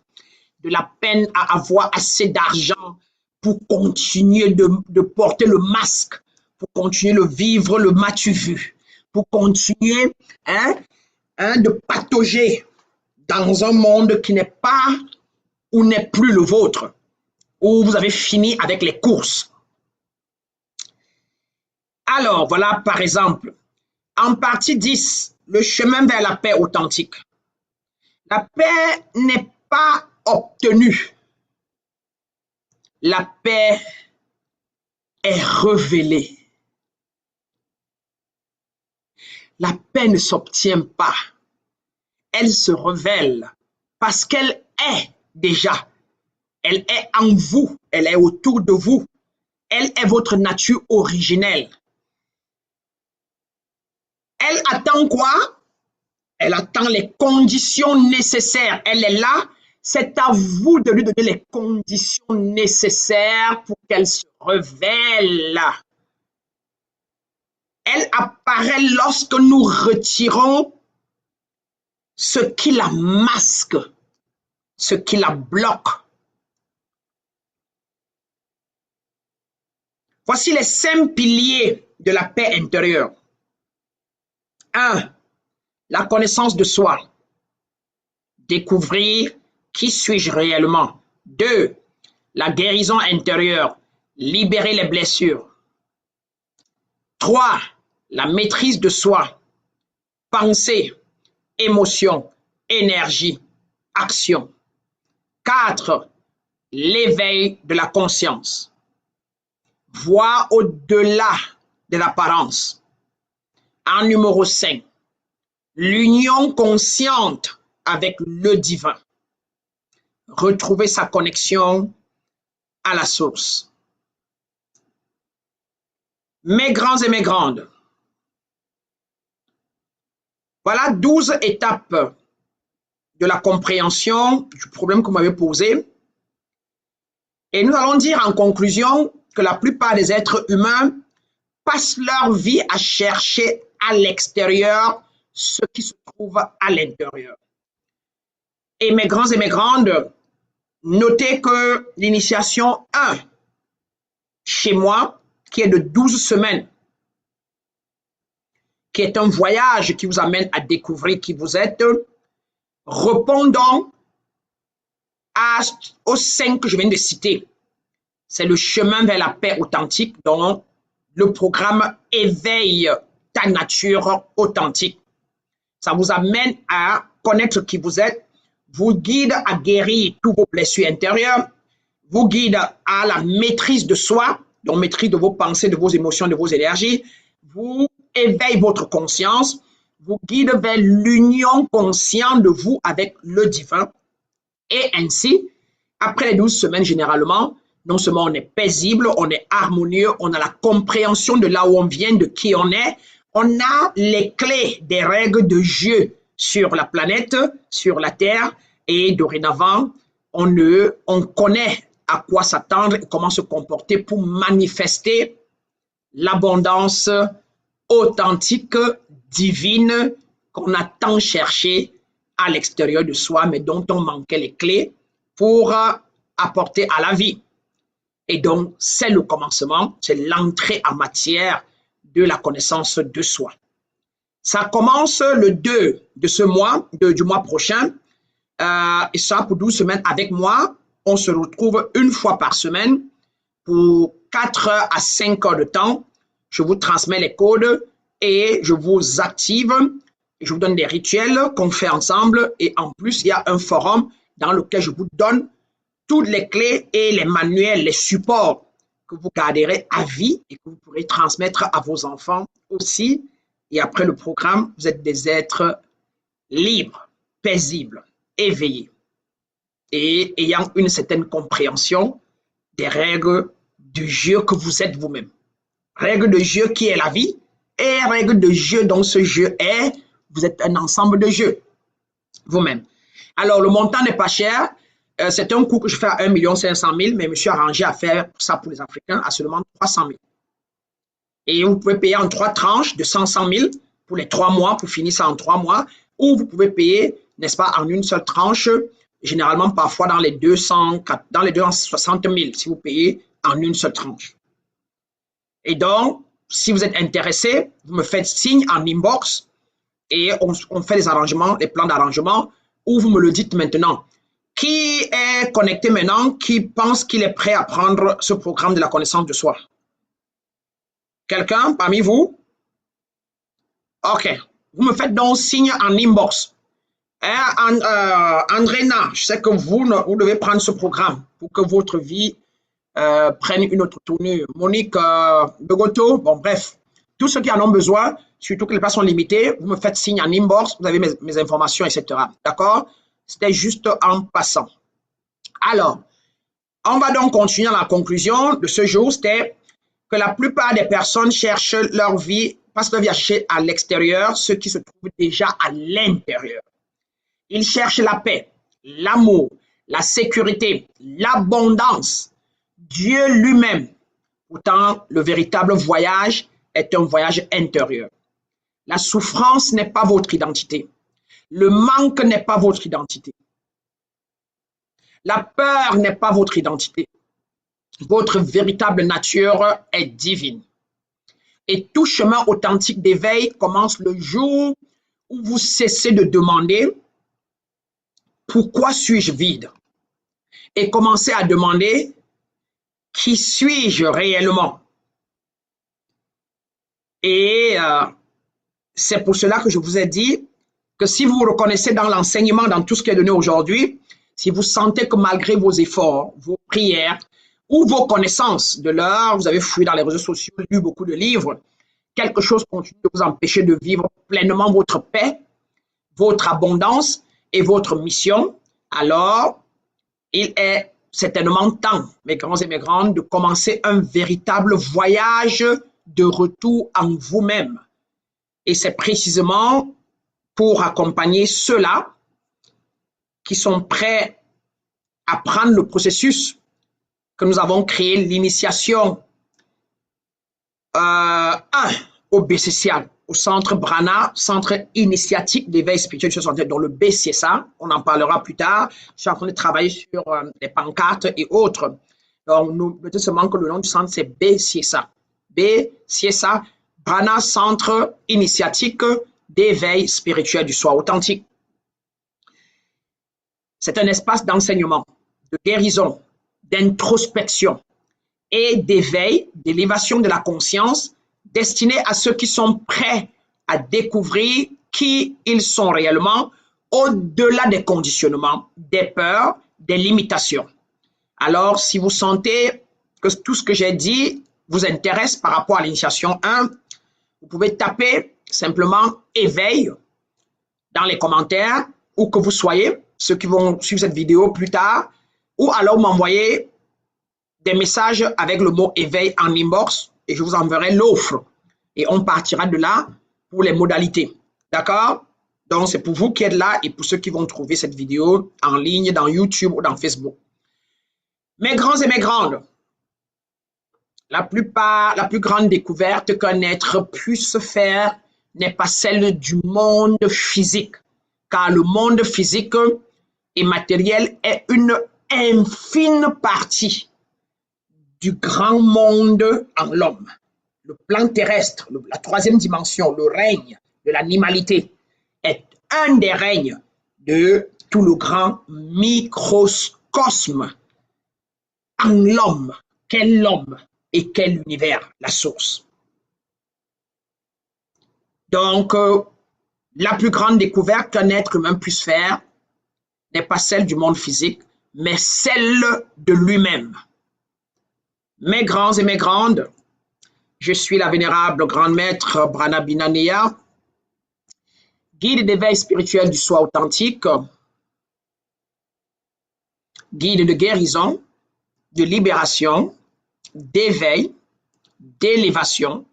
de la peine à avoir assez d'argent pour continuer de porter le masque, pour continuer de vivre le m'as-tu vu, pour continuer de patauger dans un monde qui n'est pas ou n'est plus le vôtre, où vous avez fini avec les courses. Alors, voilà, par exemple, en partie 10, le chemin vers la paix authentique. La paix n'est pas obtenue. La paix est révélée. La paix ne s'obtient pas. Elle se révèle parce qu'elle est déjà. Elle est en vous. Elle est autour de vous. Elle est votre nature originelle. Elle attend quoi? Elle attend les conditions nécessaires. Elle est là. C'est à vous de lui donner les conditions nécessaires pour qu'elle se révèle. Elle apparaît lorsque nous retirons ce qui la masque, ce qui la bloque. Voici les 5 piliers de la paix intérieure. 1. La connaissance de soi. Découvrir qui suis-je réellement. 2. La guérison intérieure. Libérer les blessures. 3. La maîtrise de soi. Pensée, émotion, énergie, action. 4. L'éveil de la conscience. Voir au-delà de l'apparence. En numéro 5. L'union consciente avec le divin. Retrouver sa connexion à la source. Mes grands et mes grandes, voilà 12 étapes de la compréhension du problème que vous m'avez posé. Et nous allons dire en conclusion que la plupart des êtres humains passent leur vie à chercher à l'extérieur ce qui se trouve à l'intérieur. Et mes grands et mes grandes, notez que l'initiation 1, chez moi, qui est de 12 semaines, qui est un voyage qui vous amène à découvrir qui vous êtes, répondant aux 5 que je viens de citer. C'est le chemin vers la paix authentique, dont le programme éveille ta nature authentique. Ça vous amène à connaître qui vous êtes, vous guide à guérir tous vos blessures intérieures, vous guide à la maîtrise de soi, donc maîtrise de vos pensées, de vos émotions, de vos énergies, vous éveille votre conscience, vous guide vers l'union consciente de vous avec le divin. Et ainsi, après les 12 semaines généralement, non seulement on est paisible, on est harmonieux, on a la compréhension de là où on vient, de qui on est, on a les clés des règles de jeu sur la planète, sur la Terre, et dorénavant, on connaît à quoi s'attendre et comment se comporter pour manifester l'abondance authentique, divine, qu'on a tant cherché à l'extérieur de soi, mais dont on manquait les clés pour apporter à la vie. Et donc, c'est le commencement, c'est l'entrée en matière de la connaissance de soi. Ça commence le 2 de ce mois, du mois prochain, et ça pour 12 semaines avec moi. On se retrouve une fois par semaine pour 4 à 5 heures de temps. Je vous transmets les codes et je vous active. Je vous donne des rituels qu'on fait ensemble. Et en plus, il y a un forum dans lequel je vous donne toutes les clés et les manuels, les supports que vous garderez à vie et que vous pourrez transmettre à vos enfants aussi. Et après le programme, vous êtes des êtres libres, paisibles, éveillés et ayant une certaine compréhension des règles du jeu que vous êtes vous-même. Règles de jeu qui est la vie et règles de jeu dont ce jeu est, vous êtes un ensemble de jeux vous-même. Alors, le montant n'est pas cher. C'est un coût que je fais à 1 500 000, mais je me suis arrangé à faire ça pour les Africains à seulement 300 000. Et vous pouvez payer en 3 tranches de 100 000 pour les 3 mois, pour finir ça en 3 mois, ou vous pouvez payer, n'est-ce pas, en une seule tranche, généralement parfois dans les 260 000, si vous payez en une seule tranche. Et donc, si vous êtes intéressé, vous me faites signe en inbox et on fait les arrangements, les plans d'arrangement, ou vous me le dites maintenant. Qui est connecté maintenant, qui pense qu'il est prêt à prendre ce programme de la connaissance de soi? Quelqu'un parmi vous? Ok. Vous me faites donc signe en inbox. Andréna, je sais que vous devez prendre ce programme pour que votre vie prenne une autre tournure. Monique Begoto, bon bref, tous ceux qui en ont besoin, surtout que les places sont limitées, vous me faites signe en inbox, vous avez mes informations, etc. D'accord? C'était juste en passant. Alors, on va donc continuer à la conclusion de ce jour, c'était que la plupart des personnes cherchent leur vie, passent leur vie à chercher à l'extérieur, ce qui se trouve déjà à l'intérieur. Ils cherchent la paix, l'amour, la sécurité, l'abondance, Dieu lui-même. Pourtant, le véritable voyage est un voyage intérieur. La souffrance n'est pas votre identité. Le manque n'est pas votre identité. La peur n'est pas votre identité. Votre véritable nature est divine. Et tout chemin authentique d'éveil commence le jour où vous cessez de demander « Pourquoi suis-je vide ?» et commencez à demander « Qui suis-je réellement ?» Et c'est pour cela que je vous ai dit que si vous vous reconnaissez dans l'enseignement, dans tout ce qui est donné aujourd'hui, si vous sentez que malgré vos efforts, vos prières ou vos connaissances de l'heure, vous avez fouillé dans les réseaux sociaux, lu beaucoup de livres, quelque chose continue de vous empêcher de vivre pleinement votre paix, votre abondance et votre mission, alors il est certainement temps, mes grands et mes grandes, de commencer un véritable voyage de retour en vous-même. Et c'est précisément pour accompagner ceux-là qui sont prêts à prendre le processus que nous avons créé l'initiation 1 au BCCA, au Centre Brana, Centre Initiatique d'éveil spirituel sur santé, dans le BCSA. On en parlera plus tard. Je suis en train de travailler sur les pancartes et autres. Donc, nous mettons seulement que le nom du centre, c'est BCSA. BCSA, Brana, Centre Initiatique d'éveil spirituel du soi authentique. C'est un espace d'enseignement, de guérison, d'introspection et d'éveil, d'élévation de la conscience, destiné à ceux qui sont prêts à découvrir qui ils sont réellement au-delà des conditionnements, des peurs, des limitations. Alors, si vous sentez que tout ce que j'ai dit vous intéresse par rapport à l'initiation 1, vous pouvez taper simplement « éveil » dans les commentaires, où que vous soyez, ceux qui vont suivre cette vidéo plus tard, ou alors m'envoyer des messages avec le mot éveil en inbox et je vous enverrai l'offre. Et on partira de là pour les modalités. D'accord? Donc, c'est pour vous qui êtes là et pour ceux qui vont trouver cette vidéo en ligne dans YouTube ou dans Facebook. Mes grands et mes grandes, La plus grande découverte qu'un être puisse faire n'est pas celle du monde physique, car le monde physique et matériel est une infime partie du grand monde en l'homme. Le plan terrestre, la troisième dimension, le règne de l'animalité, est un des règnes de tout le grand microcosme en l'homme. Quel l'homme et quel univers, la source. Donc, la plus grande découverte qu'un être humain puisse faire n'est pas celle du monde physique, mais celle de lui-même. Mes grands et mes grandes, je suis la vénérable grande maître Brana Binania, guide d'éveil spirituel du soi authentique, guide de guérison, de libération, d'éveil, d'élévation,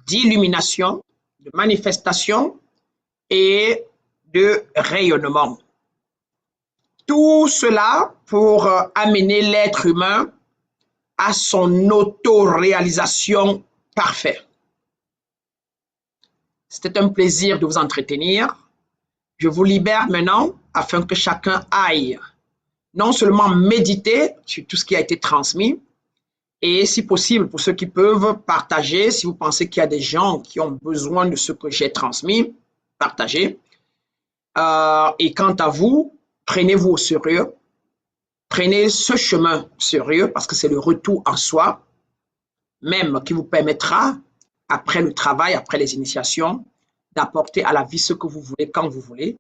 d'illumination, de manifestation et de rayonnement. Tout cela pour amener l'être humain à son autoréalisation parfaite. C'était un plaisir de vous entretenir. Je vous libère maintenant afin que chacun aille non seulement méditer sur tout ce qui a été transmis, et si possible, pour ceux qui peuvent, partager. Si vous pensez qu'il y a des gens qui ont besoin de ce que j'ai transmis, partagez. Et quant à vous, prenez-vous au sérieux. Prenez ce chemin sérieux parce que c'est le retour en soi, même qui vous permettra, après le travail, après les initiations, d'apporter à la vie ce que vous voulez, quand vous voulez.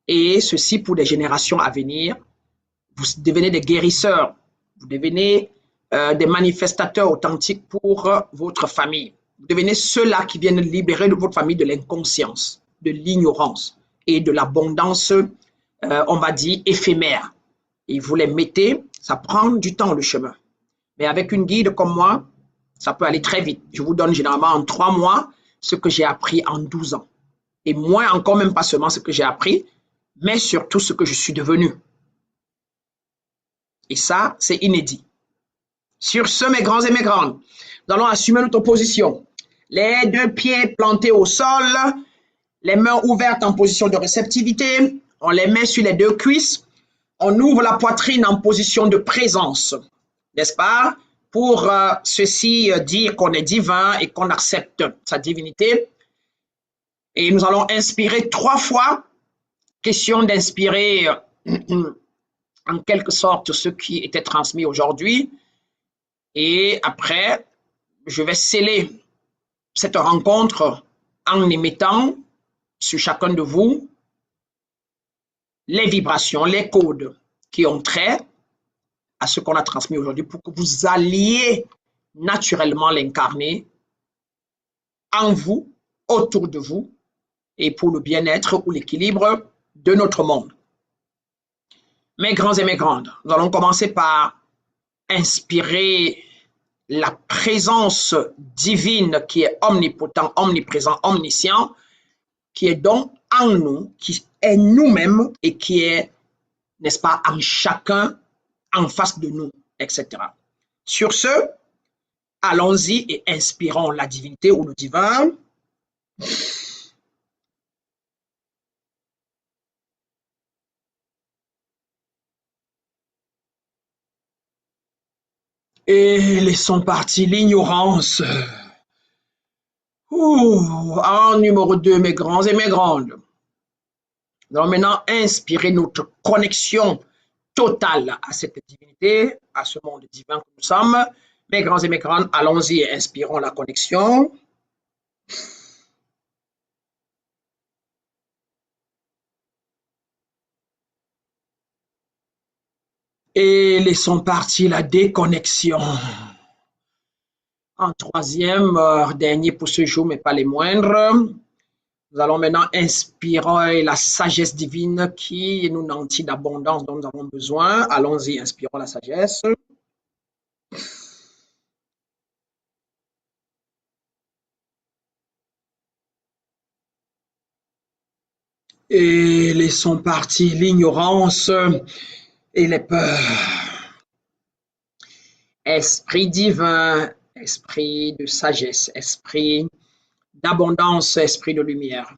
Et ceci pour des générations à venir. Vous devenez des guérisseurs. Vous devenez des manifestateurs authentiques pour votre famille. Vous devenez ceux-là qui viennent libérer de votre famille de l'inconscience, de l'ignorance et de l'abondance, on va dire, éphémère. Et vous les mettez, ça prend du temps le chemin. Mais avec une guide comme moi, ça peut aller très vite. Je vous donne généralement en 3 mois ce que j'ai appris en 12 ans. Et moins encore, même pas seulement ce que j'ai appris, mais surtout ce que je suis devenu. Et ça, c'est inédit. Sur ce, mes grands et mes grandes, nous allons assumer notre position. Les 2 pieds plantés au sol, les mains ouvertes en position de réceptivité, on les met sur les 2 cuisses, on ouvre la poitrine en position de présence, n'est-ce pas? Pour ceci dire qu'on est divin et qu'on accepte sa divinité. Et nous allons inspirer 3 fois. Question d'inspirer en quelque sorte ce qui était transmis aujourd'hui. Et après, je vais sceller cette rencontre en émettant sur chacun de vous les vibrations, les codes qui ont trait à ce qu'on a transmis aujourd'hui pour que vous alliez naturellement l'incarner en vous, autour de vous et pour le bien-être ou l'équilibre de notre monde. Mes grands et mes grandes, nous allons commencer par inspirer la présence divine qui est omnipotent, omniprésent, omniscient, qui est donc en nous, qui est nous-mêmes et qui est, n'est-ce pas, en chacun, en face de nous, etc. Sur ce, allons-y et inspirons la divinité ou le divin. Et laissons partir l'ignorance. En numéro 2, mes grands et mes grandes. Nous allons maintenant inspirer notre connexion totale à cette divinité, à ce monde divin que nous sommes. Mes grands et mes grandes, allons-y et inspirons la connexion. Et laissons partir la déconnexion. En 3e, dernier pour ce jour, mais pas les moindres, nous allons maintenant inspirer la sagesse divine qui nous nantit d'abondance dont nous avons besoin. Allons-y, inspirons la sagesse. Et laissons partir l'ignorance et les peurs. Esprit divin, esprit de sagesse, esprit d'abondance, esprit de lumière.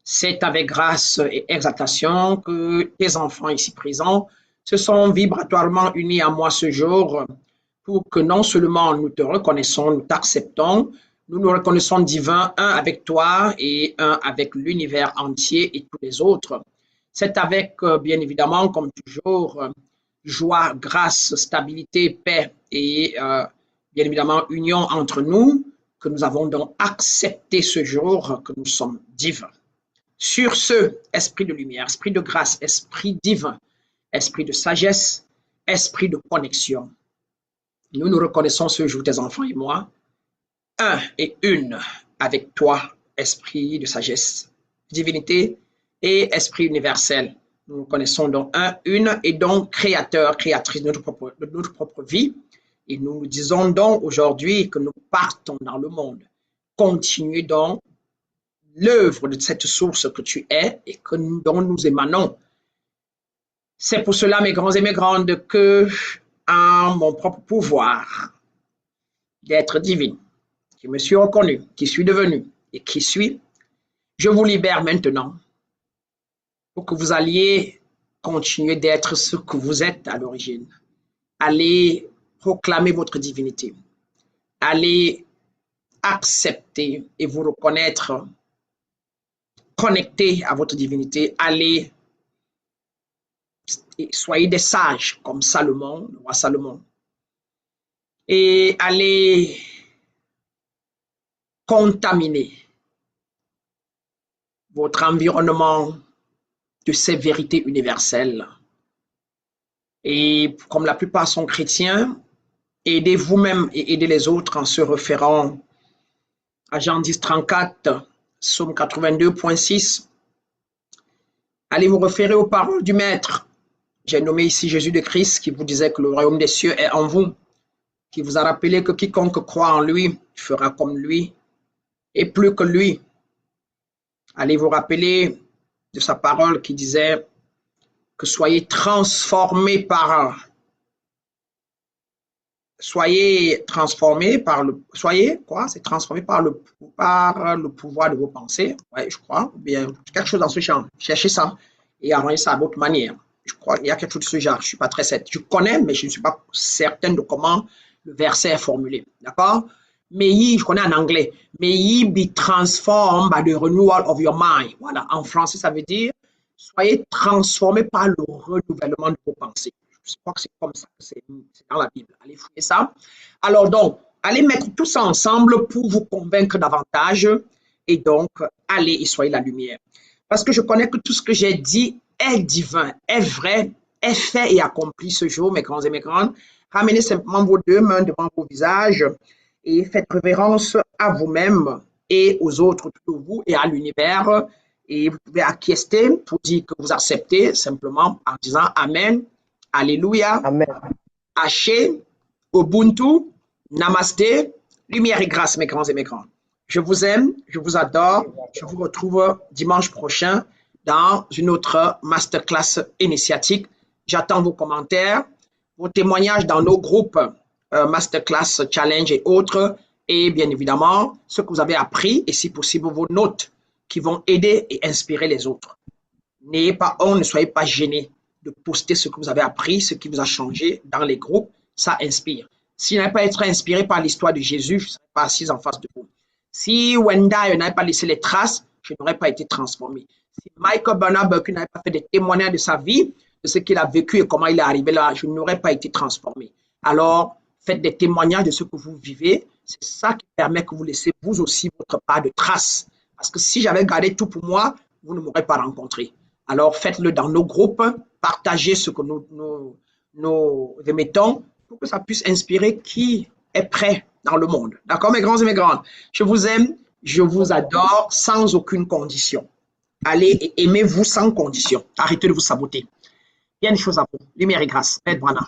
C'est avec grâce et exaltation que tes enfants ici présents se sont vibratoirement unis à moi ce jour pour que non seulement nous te reconnaissons, nous t'acceptons, nous nous reconnaissons divin, un avec toi et un avec l'univers entier et tous les autres. C'est avec, bien évidemment, comme toujours, joie, grâce, stabilité, paix et bien évidemment union entre nous que nous avons donc accepté ce jour que nous sommes divins. Sur ce, esprit de lumière, esprit de grâce, esprit divin, esprit de sagesse, esprit de connexion, nous nous reconnaissons ce jour, tes enfants et moi, un et une avec toi, esprit de sagesse, divinité et esprit universel. Nous nous connaissons donc un, une et donc créateur, créatrice de notre propre vie. Et nous nous disons donc aujourd'hui que nous partons dans le monde. Continuez donc l'œuvre de cette source que tu es et dont nous émanons. C'est pour cela, mes grands et mes grandes, que en mon propre pouvoir d'être divine, qui me suis reconnu, qui suis devenu et qui suis, je vous libère maintenant pour que vous alliez continuer d'être ce que vous êtes à l'origine. Allez proclamer votre divinité. Allez accepter et vous reconnaître connecté à votre divinité. Allez et soyez des sages comme Salomon, le roi Salomon. Et allez contaminer votre environnement de ces vérités universelles. Et comme la plupart sont chrétiens, aidez vous-même et aidez les autres en se référant à Jean 10, 34, Psaume 82.6. Allez vous référer aux paroles du Maître. J'ai nommé ici Jésus de Christ qui vous disait que le royaume des cieux est en vous, qui vous a rappelé que quiconque croit en lui fera comme lui et plus que lui. Allez vous rappeler de sa parole qui disait que soyez transformés par le pouvoir de vos pensées, ouais, je crois, ou bien quelque chose dans ce genre. Cherchez ça et arrangez ça à votre manière. Je crois qu'il y a quelque chose de ce genre. Je ne suis pas très certain. Je connais, mais je ne suis pas certain de comment le verset est formulé. D'accord? May je connais en anglais. May ye be transformed by the renewal of your mind. Voilà. En français, ça veut dire soyez transformés par le renouvellement de vos pensées. Je crois que c'est comme ça, c'est dans la Bible. Allez fouiller ça. Alors donc, allez mettre tout ça ensemble pour vous convaincre davantage et donc allez et soyez la lumière. Parce que je connais que tout ce que j'ai dit est divin, est vrai, est fait et accompli ce jour, mes grands et mes grandes. Ramenez simplement vos deux mains devant vos visages et faites révérence à vous-même et aux autres autour de vous et à l'univers. Et vous pouvez acquiescer pour dire que vous acceptez simplement en disant Amen, Alléluia, Amen. Haché, Ubuntu, Namasté, lumière et grâce, mes grands et mes grandes. Je vous aime, je vous adore. Je vous retrouve dimanche prochain dans une autre masterclass initiatique. J'attends vos commentaires, vos témoignages dans nos groupes masterclass, challenge et autres. Et bien évidemment, ce que vous avez appris et si possible vos notes qui vont aider et inspirer les autres. N'ayez pas honte, ne soyez pas gênés de poster ce que vous avez appris, ce qui vous a changé dans les groupes. Ça inspire. Si vous n'avez pas été inspiré par l'histoire de Jésus, je ne serais pas assise en face de vous. Si Wenda n'avait pas laissé les traces, je n'aurais pas été transformé. Si Michael Bernard Burke n'avait pas fait des témoignages de sa vie, de ce qu'il a vécu et comment il est arrivé là, je n'aurais pas été transformé. Alors, faites des témoignages de ce que vous vivez. C'est ça qui permet que vous laissez vous aussi votre part de traces. Parce que si j'avais gardé tout pour moi, vous ne m'aurez pas rencontré. Alors, faites-le dans nos groupes, partagez ce que nous émettons pour que ça puisse inspirer qui est prêt dans le monde. D'accord, mes grands et mes grandes? Je vous aime, je vous adore sans aucune condition. Allez et aimez-vous sans condition. Arrêtez de vous saboter. Il y a une chose à vous. Lumière et grâce. Maître Branham.